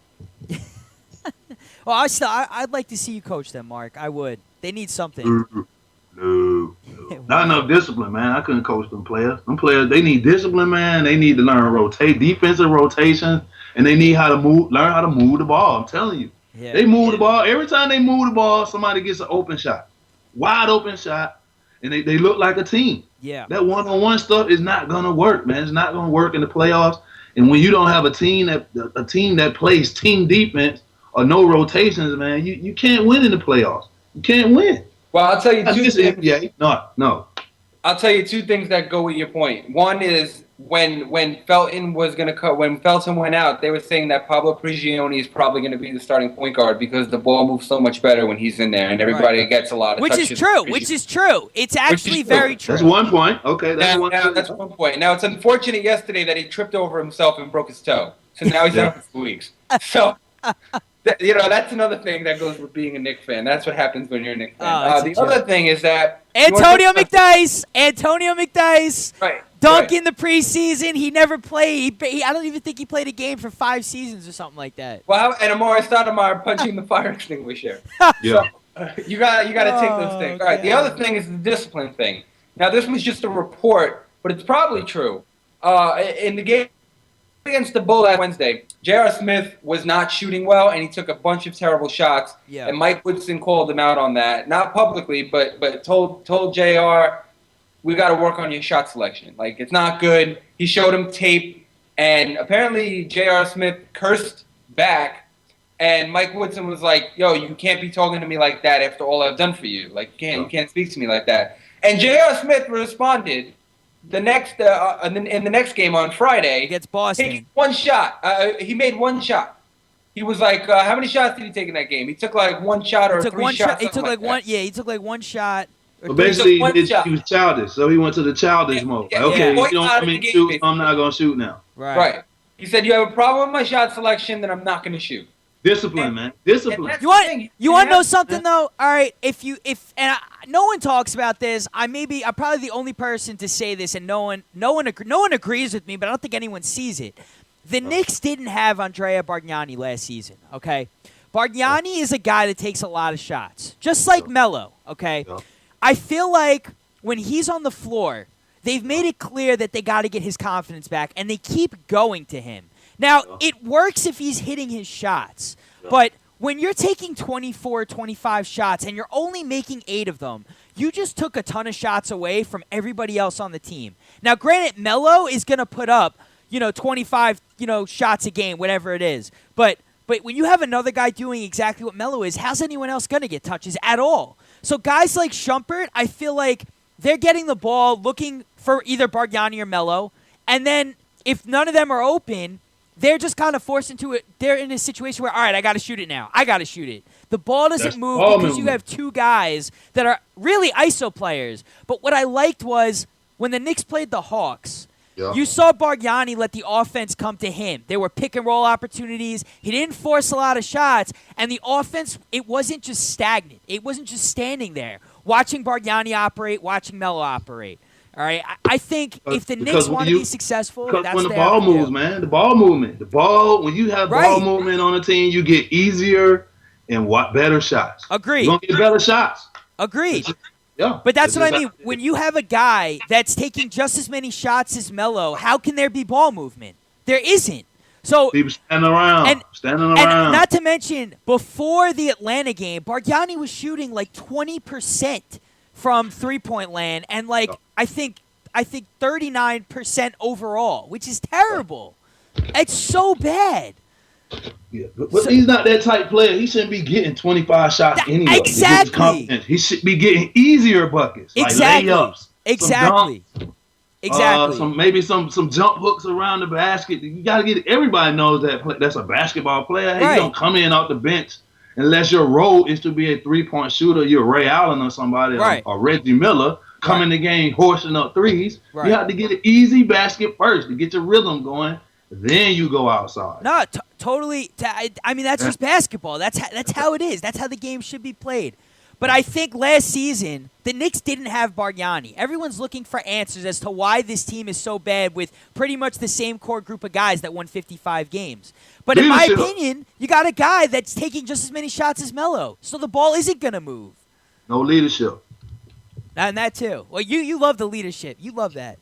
Well, I'd like to see you coach them, Mark. I would. They need something. No. Not enough discipline, man. I couldn't coach them players. Them players, they need discipline, man. They need to learn defensive rotation, and they need learn how to move the ball. I'm telling you. Yeah. They move the ball. Every time they move the ball, somebody gets an open shot. Wide open shot. And they look like a team. Yeah. That one-on-one stuff is not gonna work, man. It's not gonna work in the playoffs. And when you don't have a team that plays team defense or no rotations, man, you can't win in the playoffs. You can't win. Well, I'll tell you two things. NBA. No. I'll tell you two things that go with your point. One is when Felton when Felton went out, they were saying that Pablo Prigioni is probably going to be the starting point guard because the ball moves so much better when he's in there, and everybody gets a lot of touches. Which is true. It's actually very true. That's one point. Okay, that's one point. Now, it's unfortunate yesterday that he tripped over himself and broke his toe. So now he's out for 2 weeks. So, that's another thing that goes with being a Knicks fan. That's what happens when you're a Knicks fan. The other thing is that Antonio McDyess. Right. Dunk in the preseason. He never played. I don't even think he played a game for 5 seasons or something like that. Well, and Amari Stoudemire punching the fire extinguisher. Yeah. So, you got to take those things. All right. The other thing is the discipline thing. Now, this was just a report, but it's probably true. In the game against the Bulls last Wednesday, J.R. Smith was not shooting well, and he took a bunch of terrible shots. Yeah. And Mike Woodson called him out on that, not publicly, but told J.R., we got to work on your shot selection. Like, it's not good. He showed him tape, and apparently J.R. Smith cursed back, and Mike Woodson was like, yo, you can't be talking to me like that after all I've done for you. Like, you can't speak to me like that. And J.R. Smith responded in the next game on Friday against Boston. Taking one shot. He made one shot. He was like, how many shots did he take in that game? He took like one shot or three shots. He took like one. Yeah, he took like one shot. So basically, he was childish. So he went to the childish mode. Yeah, okay, yeah. you don't want me to shoot, I'm not going to shoot now. Right. He said, you have a problem with my shot selection, then I'm not going to shoot. Discipline, man. Discipline. You want to know something though? All right, no one talks about this. I'm probably the only person to say this, and no one agrees with me, but I don't think anyone sees it. The Knicks didn't have Andrea Bargnani last season. Okay, Bargnani is a guy that takes a lot of shots, just like Melo. Okay, I feel like when he's on the floor, they've made it clear that they got to get his confidence back, and they keep going to him. Now, it works if he's hitting his shots, but when you're taking 24, 25 shots and you're only making 8 of them, you just took a ton of shots away from everybody else on the team. Now, granted, Melo is going to put up, 25, shots a game, whatever it is. But when you have another guy doing exactly what Melo is, how's anyone else going to get touches at all? So guys like Shumpert, I feel like they're getting the ball looking for either Bargnani or Melo, and then if none of them are open, they're just kind of forced into it. They're in a situation where, all right, I got to shoot it now. I got to shoot it. The ball doesn't move because you have 2 guys that are really ISO players. But what I liked was when the Knicks played the Hawks, you saw Bargnani let the offense come to him. There were pick-and-roll opportunities. He didn't force a lot of shots. And the offense, it wasn't just stagnant. It wasn't just standing there, watching Bargnani operate, watching Melo operate. All right, I think if the Knicks want to be successful, that's when the ball moves, man, the ball movement, when you have ball movement on a team, you get easier and better shots. Agreed. You're gonna get better shots. Agreed. Yeah, but that's what I mean. When you have a guy that's taking just as many shots as Melo, how can there be ball movement? There isn't. So People standing around, and around. not to mention, before the Atlanta game, Bargnani was shooting like 20% from three-point land, and like I think 39% overall, which is terrible. It's so bad. Yeah, but he's not that type player. He shouldn't be getting 25 shots anyway. Exactly. He should be getting easier buckets, Exactly. like layups, Exactly. Exactly. Some jump hooks around the basket. You got to get. Everybody knows that's a basketball player. Hey, Right. You don't come in off the bench unless your role is to be a 3-point shooter. You're Ray Allen or somebody, Right. or Reggie Miller. Come in the game horsing up threes. Right. You have to get an easy basket first to get your rhythm going. Then you go outside. No, totally. I mean, that's just basketball. That's how it is. That's how the game should be played. But I think last season, the Knicks didn't have Bargnani. Everyone's looking for answers as to why this team is so bad with pretty much the same core group of guys that won 55 games. But in my opinion, you got a guy that's taking just as many shots as Melo. So the ball isn't going to move. No leadership. And that too. Well, you love the leadership. You love that.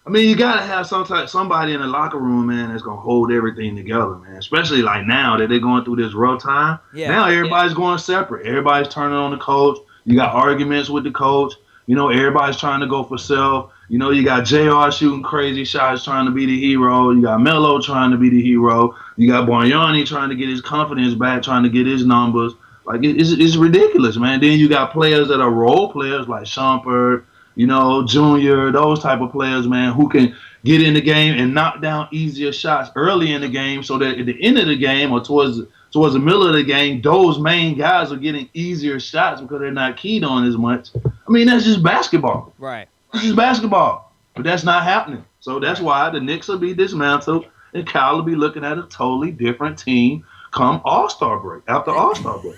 I mean, you gotta have somebody in the locker room, man, that's gonna hold everything together, man. Especially like now that they're going through this rough time. Yeah. Now everybody's going separate. Everybody's turning on the coach. You got arguments with the coach. You know, everybody's trying to go for self. You know, you got JR shooting crazy shots, trying to be the hero. You got Melo trying to be the hero. You got Bargnani trying to get his confidence back, trying to get his numbers. Like it's ridiculous, man. Then you got players that are role players like Shumpert, Junior, those type of players, man, who can get in the game and knock down easier shots early in the game so that at the end of the game or towards the middle of the game, those main guys are getting easier shots because they're not keyed on as much. I mean, that's just basketball. Right. This is basketball. But that's not happening. So that's why the Knicks will be dismantled and Kyle will be looking at a totally different team come All-Star break, after All-Star break.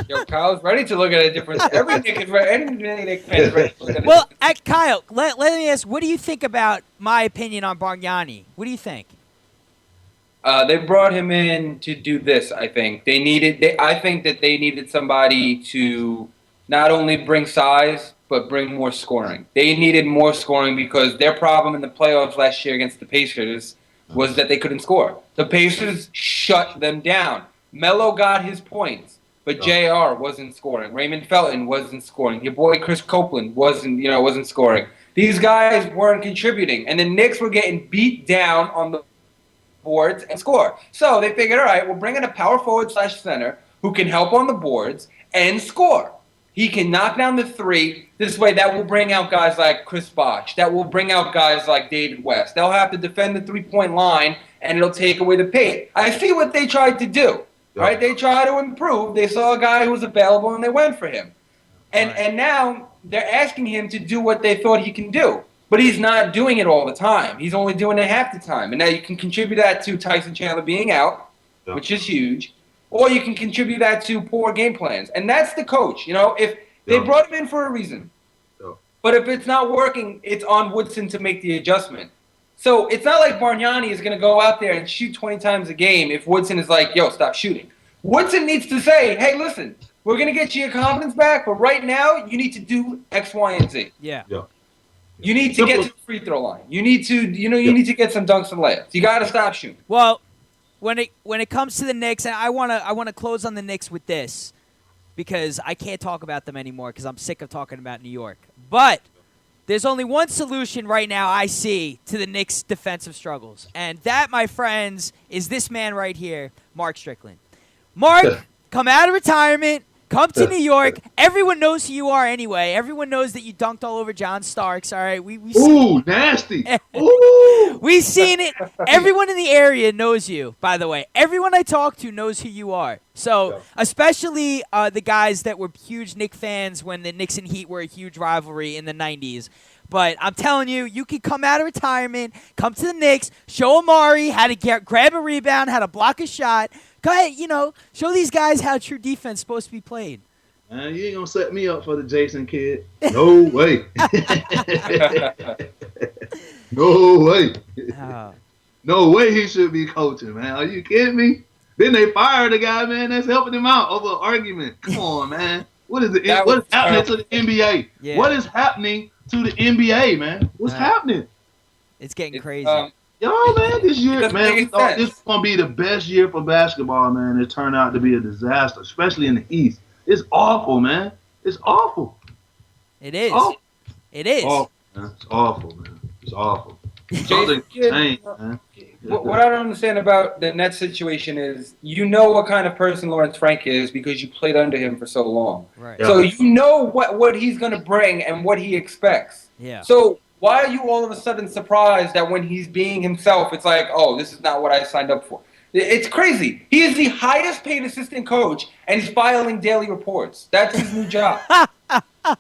Yo, Kyle's ready to look at a different. Every Knick is ready. Any Knick fan is ready to look at Well, Kyle, let me ask, what do you think about my opinion on Bargnani? What do you think? They brought him in to do this. I think I think that they needed somebody to not only bring size but bring more scoring. They needed more scoring because their problem in the playoffs last year against the Pacers was that they couldn't score. The Pacers shut them down. Melo got his points, but JR wasn't scoring. Raymond Felton wasn't scoring. Your boy Chris Copeland wasn't scoring. These guys weren't contributing, and the Knicks were getting beat down on the boards and score. So they figured, all right, we'll bring in a power forward / center who can help on the boards and score. He can knock down the three. This way, that will bring out guys like Chris Bosh. That will bring out guys like David West. They'll have to defend the three-point line, and it'll take away the pace. I see what they tried to do, right? They tried to improve. They saw a guy who was available, and they went for him. And now they're asking him to do what they thought he can do. But he's not doing it all the time. He's only doing it half the time. And now you can contribute that to Tyson Chandler being out, which is huge. Or you can contribute that to poor game plans. And that's the coach. If they brought him in for a reason. But if it's not working, it's on Woodson to make the adjustment. So it's not like Bargnani is going to go out there and shoot 20 times a game if Woodson is like, yo, stop shooting. Woodson needs to say, hey, listen, we're going to get you your confidence back, but right now you need to do X, Y, and Z. Yeah. You need to get to the free throw line. You need to, you need to get some dunks and layups. You got to stop shooting. Well, when it comes to the Knicks, and I wanna close on the Knicks with this because I can't talk about them anymore because I'm sick of talking about New York. But there's only one solution right now I see to the Knicks' defensive struggles, and that, my friends, is this man right here, Mark Strickland. Mark, come out of retirement. Come to New York. Everyone knows who you are anyway. Everyone knows that you dunked all over John Starks. All right, Ooh, nasty. Ooh. We've seen it. Everyone in the area knows you, by the way. Everyone I talk to knows who you are. So, especially the guys that were huge Knicks fans when the Knicks and Heat were a huge rivalry in the 90s. But I'm telling you, you can come out of retirement, come to the Knicks, show Amari how to grab a rebound, how to block a shot. Go ahead, show these guys how true defense is supposed to be played. Man, you ain't going to set me up for the Jason kid. No way. No way. No way he should be coaching, man. Are you kidding me? Then they fired the guy, man, that's helping him out over an argument. Come on, man. What is happening to the NBA? Yeah. What is happening to the NBA, man? What's happening? It's getting crazy. Yo, man, this year, doesn't man, we make thought sense. this was gonna be the best year for basketball, man. It turned out to be a disaster, especially in the East. It's awful, man. It's awful. It is. Awful. It is. Awful, man. It's awful, man. It's awful. Jason Something Kidd, changed, man. What I don't understand about the Nets situation is you know what kind of person Lawrence Frank is because you played under him for so long. Right. Yeah. So you know what he's going to bring and what he expects. Yeah. So why are you all of a sudden surprised that when he's being himself, it's like, oh, this is not what I signed up for? It's crazy. He is the highest paid assistant coach, and he's filing daily reports. That's his new job.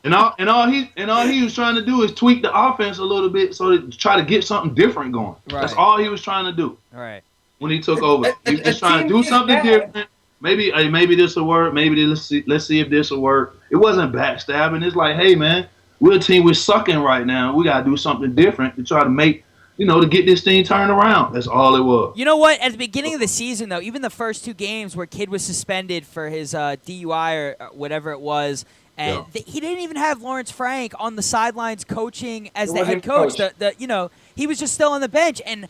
And all he was trying to do is tweak the offense a little bit so to try to get something different going. Right. That's all he was trying to do. All right. When he took over, he was just trying to do team is something bad. different. Maybe this will work. Maybe let's see if this will work. It wasn't backstabbing. It's like, hey man, we're a team. We're sucking right now. We gotta do something different to try to make, to get this thing turned around. That's all it was. You know what? At the beginning of the season, though, even the first 2 games where Kidd was suspended for his DUI or whatever it was, and he didn't even have Lawrence Frank on the sidelines coaching as the head coach. He was just still on the bench, and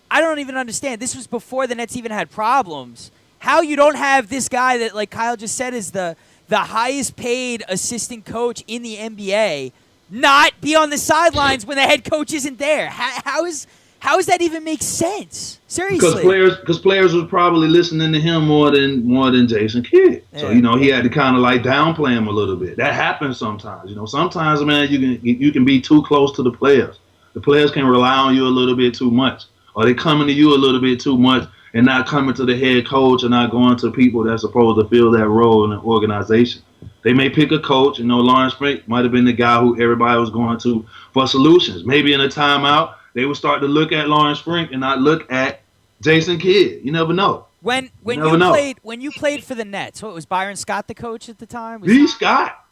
I don't even understand. This was before the Nets even had problems. How you don't have this guy that, like Kyle just said, is the highest paid assistant coach in the NBA not be on the sidelines when the head coach isn't there? How does that even make sense? Seriously. Because players was probably listening to him more than Jason Kidd. Yeah. So he had to kind of like downplay him a little bit. That happens sometimes. Sometimes, man, you can be too close to the players. The players can rely on you a little bit too much, or they coming to you a little bit too much and not coming to the head coach and not going to people that's supposed to fill that role in the organization. They may pick a coach. Lawrence Frank might have been the guy who everybody was going to for solutions. Maybe in a timeout, they would start to look at Lawrence Frank and not look at Jason Kidd. You never know. When you played for the Nets, what was Byron Scott the coach at the time? Scott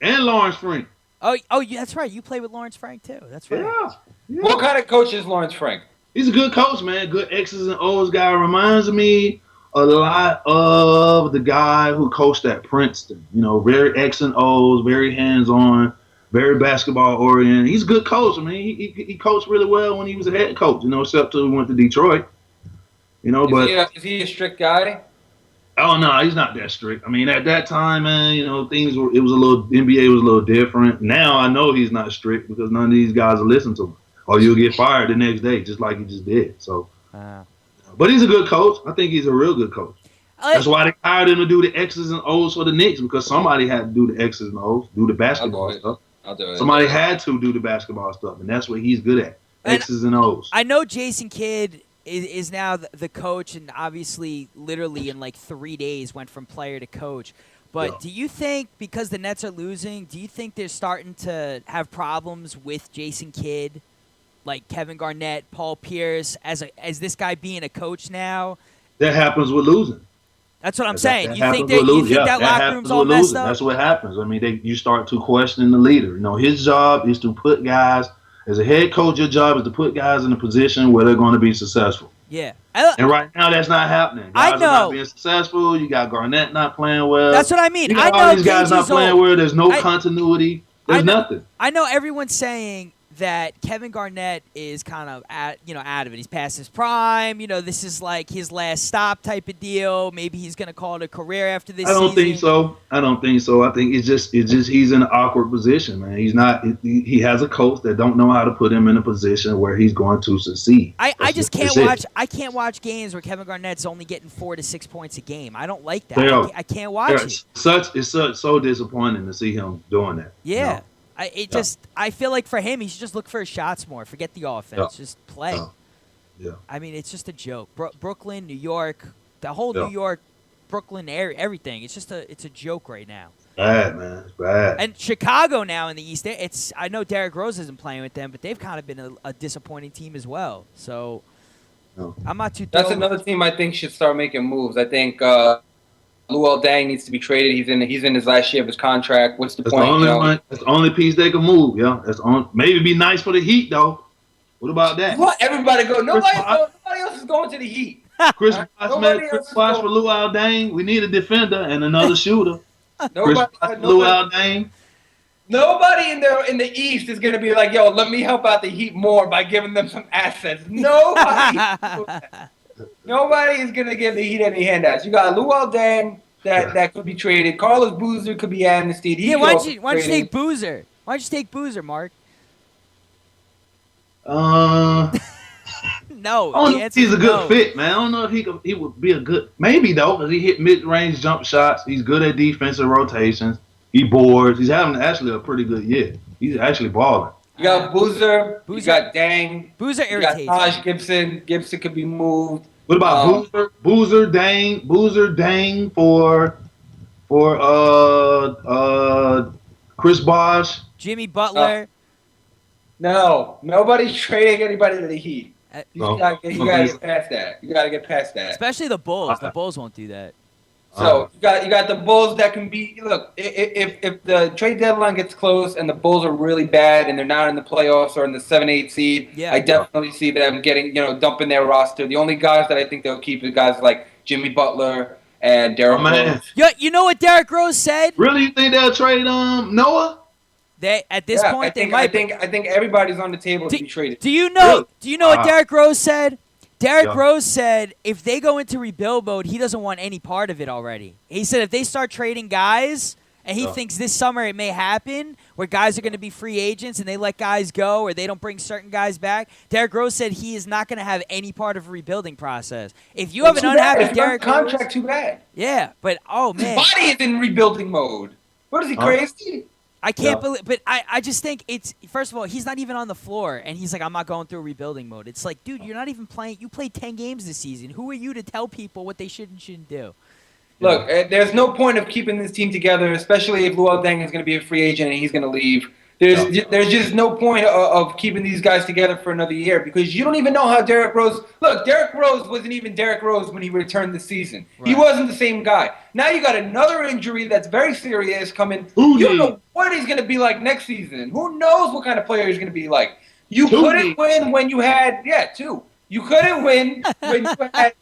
and Lawrence Frank. Oh, that's right. You played with Lawrence Frank too. That's right. Yeah. What kind of coach is Lawrence Frank? He's a good coach, man. Good X's and O's guy. Reminds me a lot of the guy who coached at Princeton. Very X and O's, very hands-on, very basketball oriented. He's a good coach. I mean, he coached really well when he was a head coach. Except till he went to Detroit. Is he a strict guy? Oh no, he's not that strict. I mean, at that time, man, NBA was a little different. Now I know he's not strict because none of these guys will listen to him, or you'll get fired the next day, just like he just did. So, but he's a good coach. I think he's a real good coach. That's why they hired him to do the X's and O's for the Knicks, because somebody had to do the X's and O's, do the basketball stuff. I'll do it. Somebody had to do the basketball stuff, and that's what he's good at, X's and O's. I know Jason Kidd is now the coach, and obviously literally in like 3 days went from player to coach. But do you think, because the Nets are losing, do you think they're starting to have problems with Jason Kidd, like Kevin Garnett, Paul Pierce, as this guy being a coach now? That happens with losing. That's what I'm saying. That You think that that locker room's all messed up? That's what happens. I mean, you start to question the leader. His job is to put guys, as a head coach, your job is to put guys in a position where they're going to be successful. Yeah. And right now, that's not happening. Guys I know. are not being successful. You got Garnett not playing well. That's what I mean. You got all these guys not playing well. There's no continuity. There's nothing. I know everyone's saying that Kevin Garnett is kind of out of it. He's past his prime. This is like his last stop type of deal. Maybe he's going to call it a career after this season. I don't think so. I think it's just he's in an awkward position, man. He's not. He has a coach that don't know how to put him in a position where he's going to succeed. I just can't watch. I can't watch games where Kevin Garnett's only getting 4 to 6 points a game. I don't like that. I can't watch it. It's so disappointing to see him doing that. Yeah. I feel like for him, he should just look for his shots more. Forget the offense. Just play. Yeah. I mean, it's just a joke. Brooklyn, New York, the whole New York, Brooklyn area, everything. It's a joke right now. Bad, man. It's bad. And Chicago now in the East, I know Derrick Rose isn't playing with them, but they've kind of been a disappointing team as well. So I'm not too. That's another team I think should start making moves. I think Luol Deng needs to be traded. He's in his last year of his contract. What's the point? That's the only piece they can move. Yeah, maybe be nice for the Heat though. What about that? You want everybody to go? Nobody else is going to the Heat. Chris Bosh for Luol Deng. We need a defender and another shooter. Luol Deng. Nobody in the East is gonna be like, yo, let me help out the Heat more by giving them some assets. Nobody. Nobody is gonna give the Heat any handouts. You got Luol Deng that could be traded. Carlos Boozer could be amnestied. Why don't you take Boozer? Why don't you take Boozer, Mark? No. No. I don't know if he's a good fit, man. I don't know if he would be a good. Maybe though, because he hit mid-range jump shots. He's good at defensive rotations. He boards. He's having actually a pretty good year. He's actually balling. You got Boozer. You got Dang. Boozer You irritates. got Taj Gibson. Gibson could be moved. What about Boozer Dang for Chris Bosh? Jimmy Butler. No, nobody's trading anybody to the Heat. You gotta get past that. You gotta get past that. Especially the Bulls. The Bulls won't do that. So you got the Bulls that can be. Look, if the trade deadline gets close and the Bulls are really bad and they're not in the playoffs or in the 7-8 seed, I definitely see them getting dumping their roster. The only guys that I think they'll keep are guys like Jimmy Butler and Derrick Rose. You know what Derrick Rose said? Really, you think they'll trade Noah? At this point, I think everybody's on the table to be traded. Do you know? Do you know what Derrick Rose said? Derrick Rose said if they go into rebuild mode, he doesn't want any part of it already. He said if they start trading guys, and he thinks this summer it may happen, where guys are going to be free agents and they let guys go or they don't bring certain guys back, Derrick Rose said he is not going to have any part of a rebuilding process. If you have an unhappy Derrick Rose... contract, too bad. Yeah, but, oh, man. His body is in rebuilding mode. What is he, crazy? I can't believe, but I just think it's, first of all, he's not even on the floor, and he's like, I'm not going through rebuilding mode. It's like, dude, you're not even playing. You played 10 games this season. Who are you to tell people what they should and shouldn't do? Look, there's no point of keeping this team together, especially if Luol Deng is going to be a free agent and he's going to leave. There's just no point of keeping these guys together for another year because you don't even know how Derrick Rose. Look, Derrick Rose wasn't even Derrick Rose when he returned this season. Right. He wasn't the same guy. Now you got another injury that's very serious coming. You don't know what he's going to be like next season. Who knows what kind of player he's going to be like? You couldn't win when you had two. You couldn't win when you had.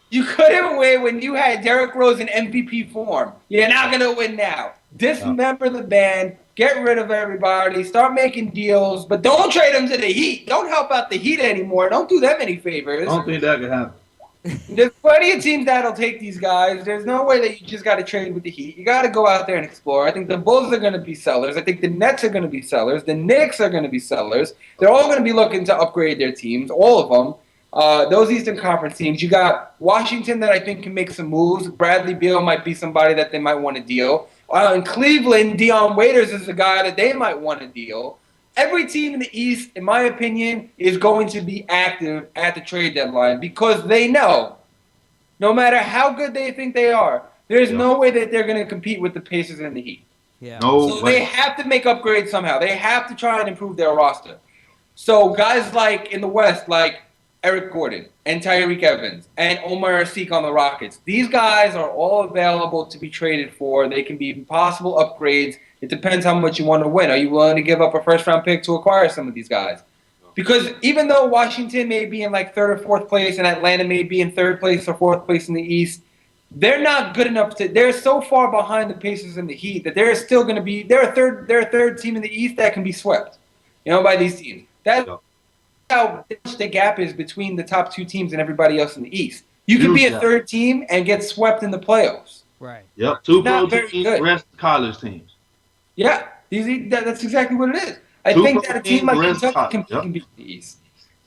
You couldn't win when you had Derrick Rose in MVP form. You're not going to win now. Dismember the band. Get rid of everybody. Start making deals. But don't trade them to the Heat. Don't help out the Heat anymore. Don't do them any favors. I don't think that could happen. There's plenty of teams that'll take these guys. There's no way that you just got to trade with the Heat. You got to go out there and explore. I think the Bulls are going to be sellers. I think the Nets are going to be sellers. The Knicks are going to be sellers. They're all going to be looking to upgrade their teams, all of them. Those Eastern Conference teams, you got Washington that I think can make some moves. Bradley Beal might be somebody that they might want to deal. In Cleveland, Dion Waiters is a guy that they might want to deal. Every team in the East, in my opinion, is going to be active at the trade deadline because they know no matter how good they think they are, there's no way that they're going to compete with the Pacers and the Heat. Yeah. So they have to make upgrades somehow. They have to try and improve their roster. So guys like in the West, like Eric Gordon and Tyreek Evans and Omar Asik on the Rockets. These guys are all available to be traded for. They can be possible upgrades. It depends how much you want to win. Are you willing to give up a first-round pick to acquire some of these guys? Because even though Washington may be in like third or fourth place and Atlanta may be in third place or fourth place in the East, they're not good enough to. They're so far behind the Pacers and the Heat that they're still going to be. They're a third team in the East that can be swept, by these teams. That's how much the gap is between the top two teams and everybody else in the East. You could be a third team and get swept in the playoffs. Right. Yep. Two pro teams, rest college teams. Yeah, that's exactly what it is. I think that a team like Kentucky can beat the East.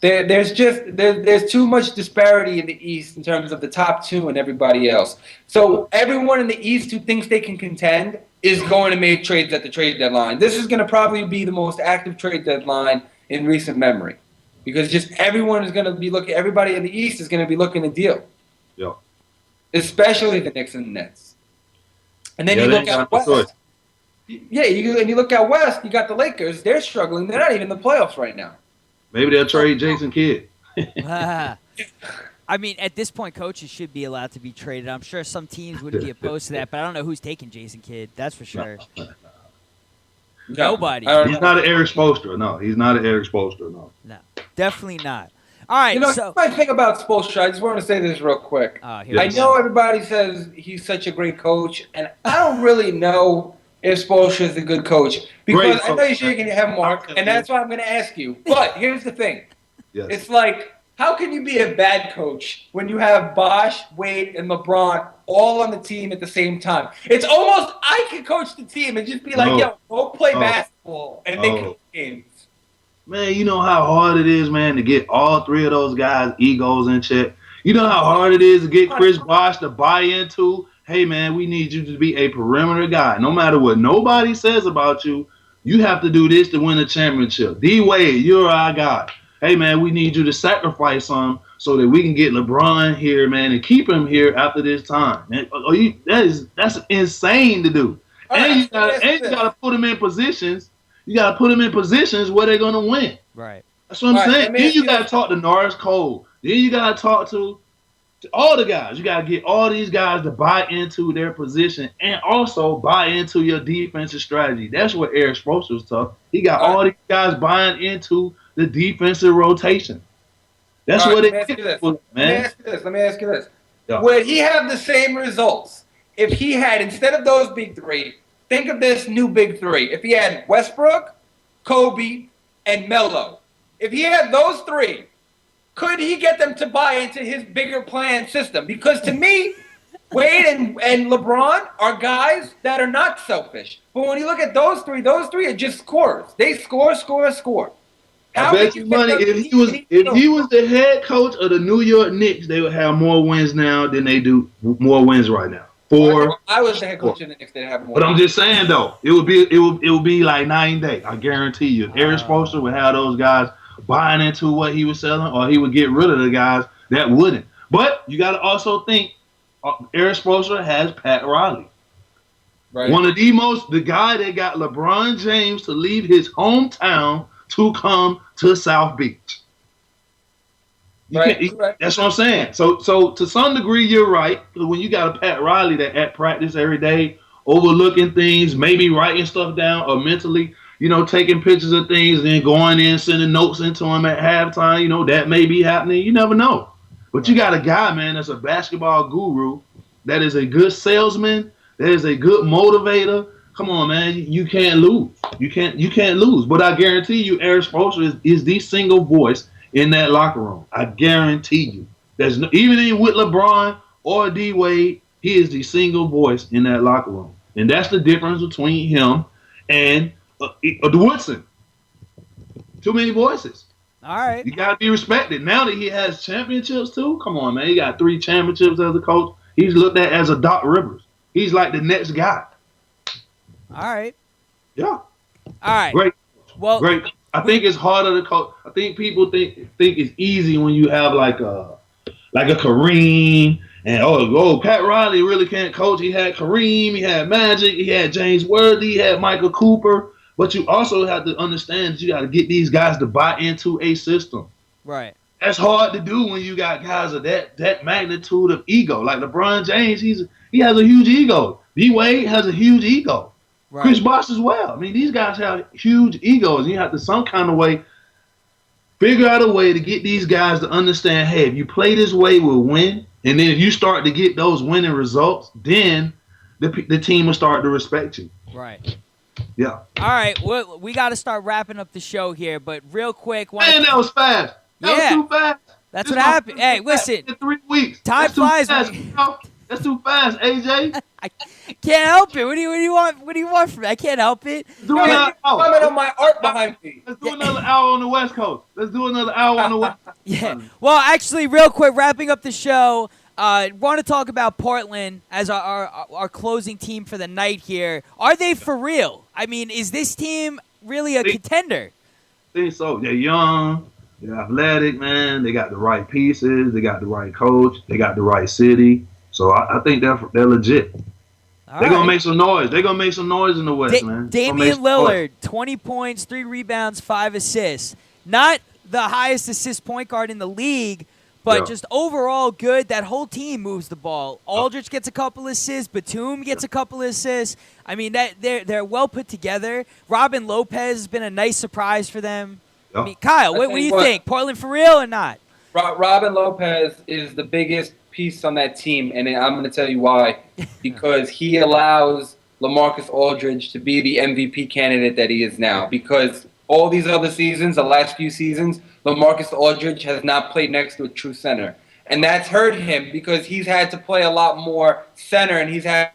There's too much disparity in the East in terms of the top two and everybody else. So everyone in the East who thinks they can contend is going to make trades at the trade deadline. This is going to probably be the most active trade deadline in recent memory. Because just everyone is going to be looking, everybody in the East is going to be looking to deal. Yeah. Especially the Knicks and the Nets. And then you look at West. Yeah, you look at West, you got the Lakers. They're struggling. They're not even in the playoffs right now. Maybe they'll trade Jason Kidd. I mean, at this point, coaches should be allowed to be traded. I'm sure some teams would be opposed to that, but I don't know who's taking Jason Kidd. That's for sure. Nobody. He's not an Eric Spoelstra. No, he's not an Eric Spoelstra. No, definitely not. All right. So my thing about Spoelstra, I just want to say this real quick. I know everybody says he's such a great coach, and I don't really know if Spoelstra is a good coach. Because Great I know you're shaking your head, Mark, and that's why I'm going to ask you. But here's the thing. Yes. It's like, how can you be a bad coach when you have Bosh, Wade, and LeBron all on the team at the same time? It's almost I could coach the team and just be like, yo, go play basketball, and they can win games. Man, you know how hard it is, man, to get all three of those guys' egos in check. You know how hard it is to get Chris Bosh to buy into, hey, man, we need you to be a perimeter guy. No matter what nobody says about you, you have to do this to win a championship. D-Wade, you're our guy. Hey, man, we need you to sacrifice some so that we can get LeBron here, man, and keep him here after this time. Man, that's insane to do. And you gotta put him in positions. You gotta put them in positions where they're gonna win. Right. That's what I'm saying. Then you gotta talk to Norris Cole. Then you gotta talk to all the guys. You gotta get all these guys to buy into their position and also buy into your defensive strategy. That's what Eric Spoelstra was tough. He got all these guys buying into the defensive rotation. That's what it is, man. Let me ask you this. Yeah. Would he have the same results if he had, instead of those big three, think of this new big three. If he had Westbrook, Kobe, and Melo. If he had those three, could he get them to buy into his bigger plan system? Because to me, Wade and LeBron are guys that are not selfish. But when you look at those three are just scorers. They score. I bet you money if he was the head coach of the New York Knicks, they would have more wins now than they do more wins right now. I was the head coach of the Knicks. They'd have more. But I'm just saying though, it would be like 9 day. I guarantee you, Eric Spoelstra would have those guys buying into what he was selling, or he would get rid of the guys that wouldn't. But you got to also think, Eric Spoelstra has Pat Riley. Right. One of the guy that got LeBron James to leave his hometown to come to South Beach. Right. That's what I'm saying. So to some degree, you're right. When you got a Pat Riley that at practice every day, overlooking things, maybe writing stuff down, or mentally, taking pictures of things, and then going in, sending notes into him at halftime, that may be happening. You never know. But you got a guy, man, that's a basketball guru, that is a good salesman, that is a good motivator. Come on, man, you can't lose. You can't lose. But I guarantee you, Eric Spoelstra is the single voice in that locker room. I guarantee you. Even with LeBron or D-Wade, he is the single voice in that locker room. And that's the difference between him and Woodson. Too many voices. All right. You got to be respected. Now that he has championships too, come on, man. He got 3 championships as a coach. He's looked at as a Doc Rivers. He's like the next guy. All right. Yeah. All right. Great. Well, great. I think it's harder to coach. I think people think it's easy when you have like a Kareem and Pat Riley really can't coach. He had Kareem, he had Magic, he had James Worthy, he had Michael Cooper. But you also have to understand that you got to get these guys to buy into a system. Right. That's hard to do when you got guys of that magnitude of ego. Like LeBron James, he has a huge ego. D-Wade has a huge ego. Right. Chris Bosh as well. I mean, these guys have huge egos. And you have to some kind of way figure out a way to get these guys to understand, hey, if you play this way, we'll win. And then if you start to get those winning results, then the team will start to respect you. Right. Yeah. All right. Well, we got to start wrapping up the show here, but real quick. Man, that was fast. That was too fast. That's what happened. Hey, listen. In 3 weeks. Time flies. That's too fast, AJ. I can't help it. What do you want? What do you want from me? I can't help it. Comment on my art behind me. Let's do another hour on the West Coast. Yeah. Well, actually, real quick, wrapping up the show. Want to talk about Portland as our closing team for the night here. Are they for real? I mean, is this team really a contender? I think so. They're young. They're athletic, man. They got the right pieces. They got the right coach. They got the right city. So I think they're legit. They're going to make some noise. They're going to make some noise in the West, man. Damian Lillard, 20 points, 3 rebounds, 5 assists. Not the highest assist point guard in the league, but just overall good. That whole team moves the ball. Aldridge gets a couple assists. Batum gets a couple assists. I mean, they're well put together. Robin Lopez has been a nice surprise for them. I mean, Kyle, what do you think? Portland for real or not? Robin Lopez is the biggest piece on that team, and I'm going to tell you why. Because he allows LaMarcus Aldridge to be the MVP candidate that he is now, because all these other seasons, the last few seasons, LaMarcus Aldridge has not played next to a true center. And that's hurt him because he's had to play a lot more center, and he's had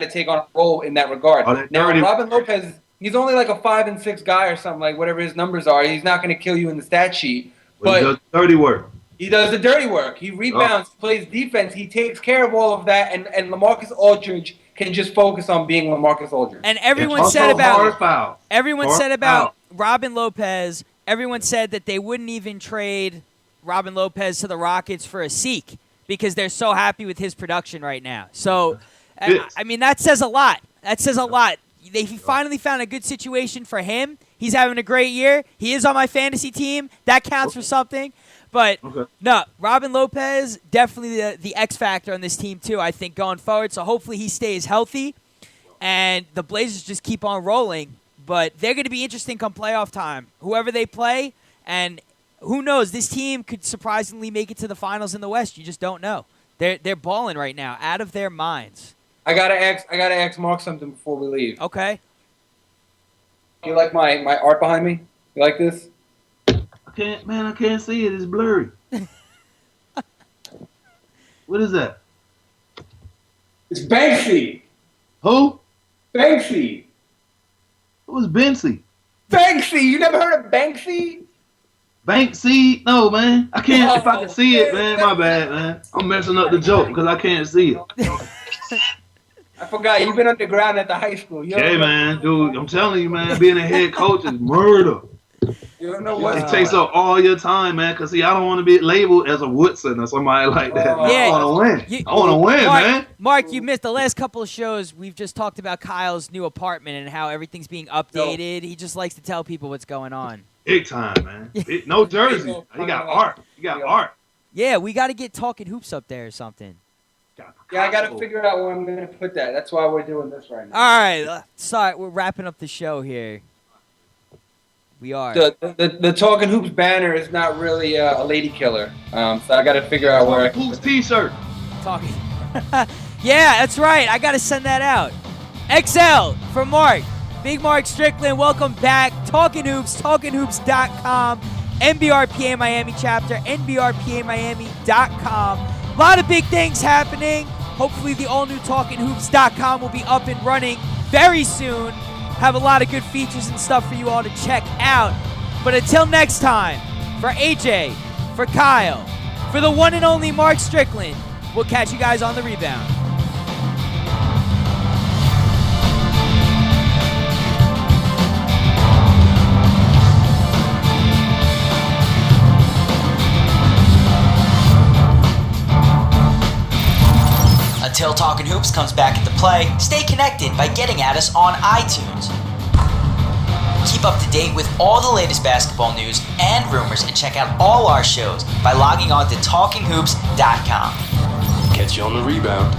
to take on a role in that regard. Now, Robin Lopez, he's only like a 5 and 6 guy or something, like whatever his numbers are. He's not going to kill you in the stat sheet. But he does dirty work. He does the dirty work. He rebounds, plays defense. He takes care of all of that, and LaMarcus Aldridge can just focus on being LaMarcus Aldridge. And everyone said about Robin Lopez, everyone said that they wouldn't even trade Robin Lopez to the Rockets for a Zeke because they're so happy with his production right now. So, I mean, that says a lot. That says a lot. He finally found a good situation for him. He's having a great year. He is on my fantasy team. That counts for something. But, no, Robin Lopez, definitely the X factor on this team, too, I think, going forward. So hopefully he stays healthy, and the Blazers just keep on rolling. But they're going to be interesting come playoff time. Whoever they play, and who knows, this team could surprisingly make it to the finals in the West. You just don't know. They're balling right now, out of their minds. I gotta ask Mark something before we leave. Okay. You like my art behind me? You like this? I can't see it. It's blurry. What is that? It's Banksy. Who? Banksy. Who's Banksy? Banksy. You never heard of Banksy? Banksy? No, man. I can't. If I can see it, man, my bad, man. I'm messing up the joke because I can't see it. I forgot. You've been underground at the high school. Hey, man, dude. I'm telling you, man. Being a head coach is murder. You don't know what it takes up all your time, man. Cause see, I don't want to be labeled as a Woodson or somebody like that. I want to win. I want to win, man. Mark, you missed the last couple of shows. We've just talked about Kyle's new apartment and how everything's being updated. He just likes to tell people what's going on. Big time, man. No jersey. He got art. He got art. Yeah, we got to get Talkin Hoopz up there or something. Yeah, I got to figure out where I'm going to put that. That's why we're doing this right now. All right. Sorry, we're wrapping up the show here. We are. The Talkin Hoopz banner is not really a lady killer. So I got to figure out where. Hoopz t-shirt. Talking. Yeah, that's right. I got to send that out. XL for Mark. Big Mark Strickland, welcome back. Talkin Hoopz, talkinhoopz.com. NBRPA Miami chapter, nbrpamiami.com. A lot of big things happening. Hopefully the all-new talkinhoopz.com will be up and running very soon. Have a lot of good features and stuff for you all to check out. But until next time, for AJ, for Kyle, for the one and only Mark Strickland, we'll catch you guys on the rebound. Until Talkin Hoopz comes back into play, stay connected by getting at us on iTunes. Keep up to date with all the latest basketball news and rumors, and check out all our shows by logging on to talkinhoopz.com. Catch you on the rebound.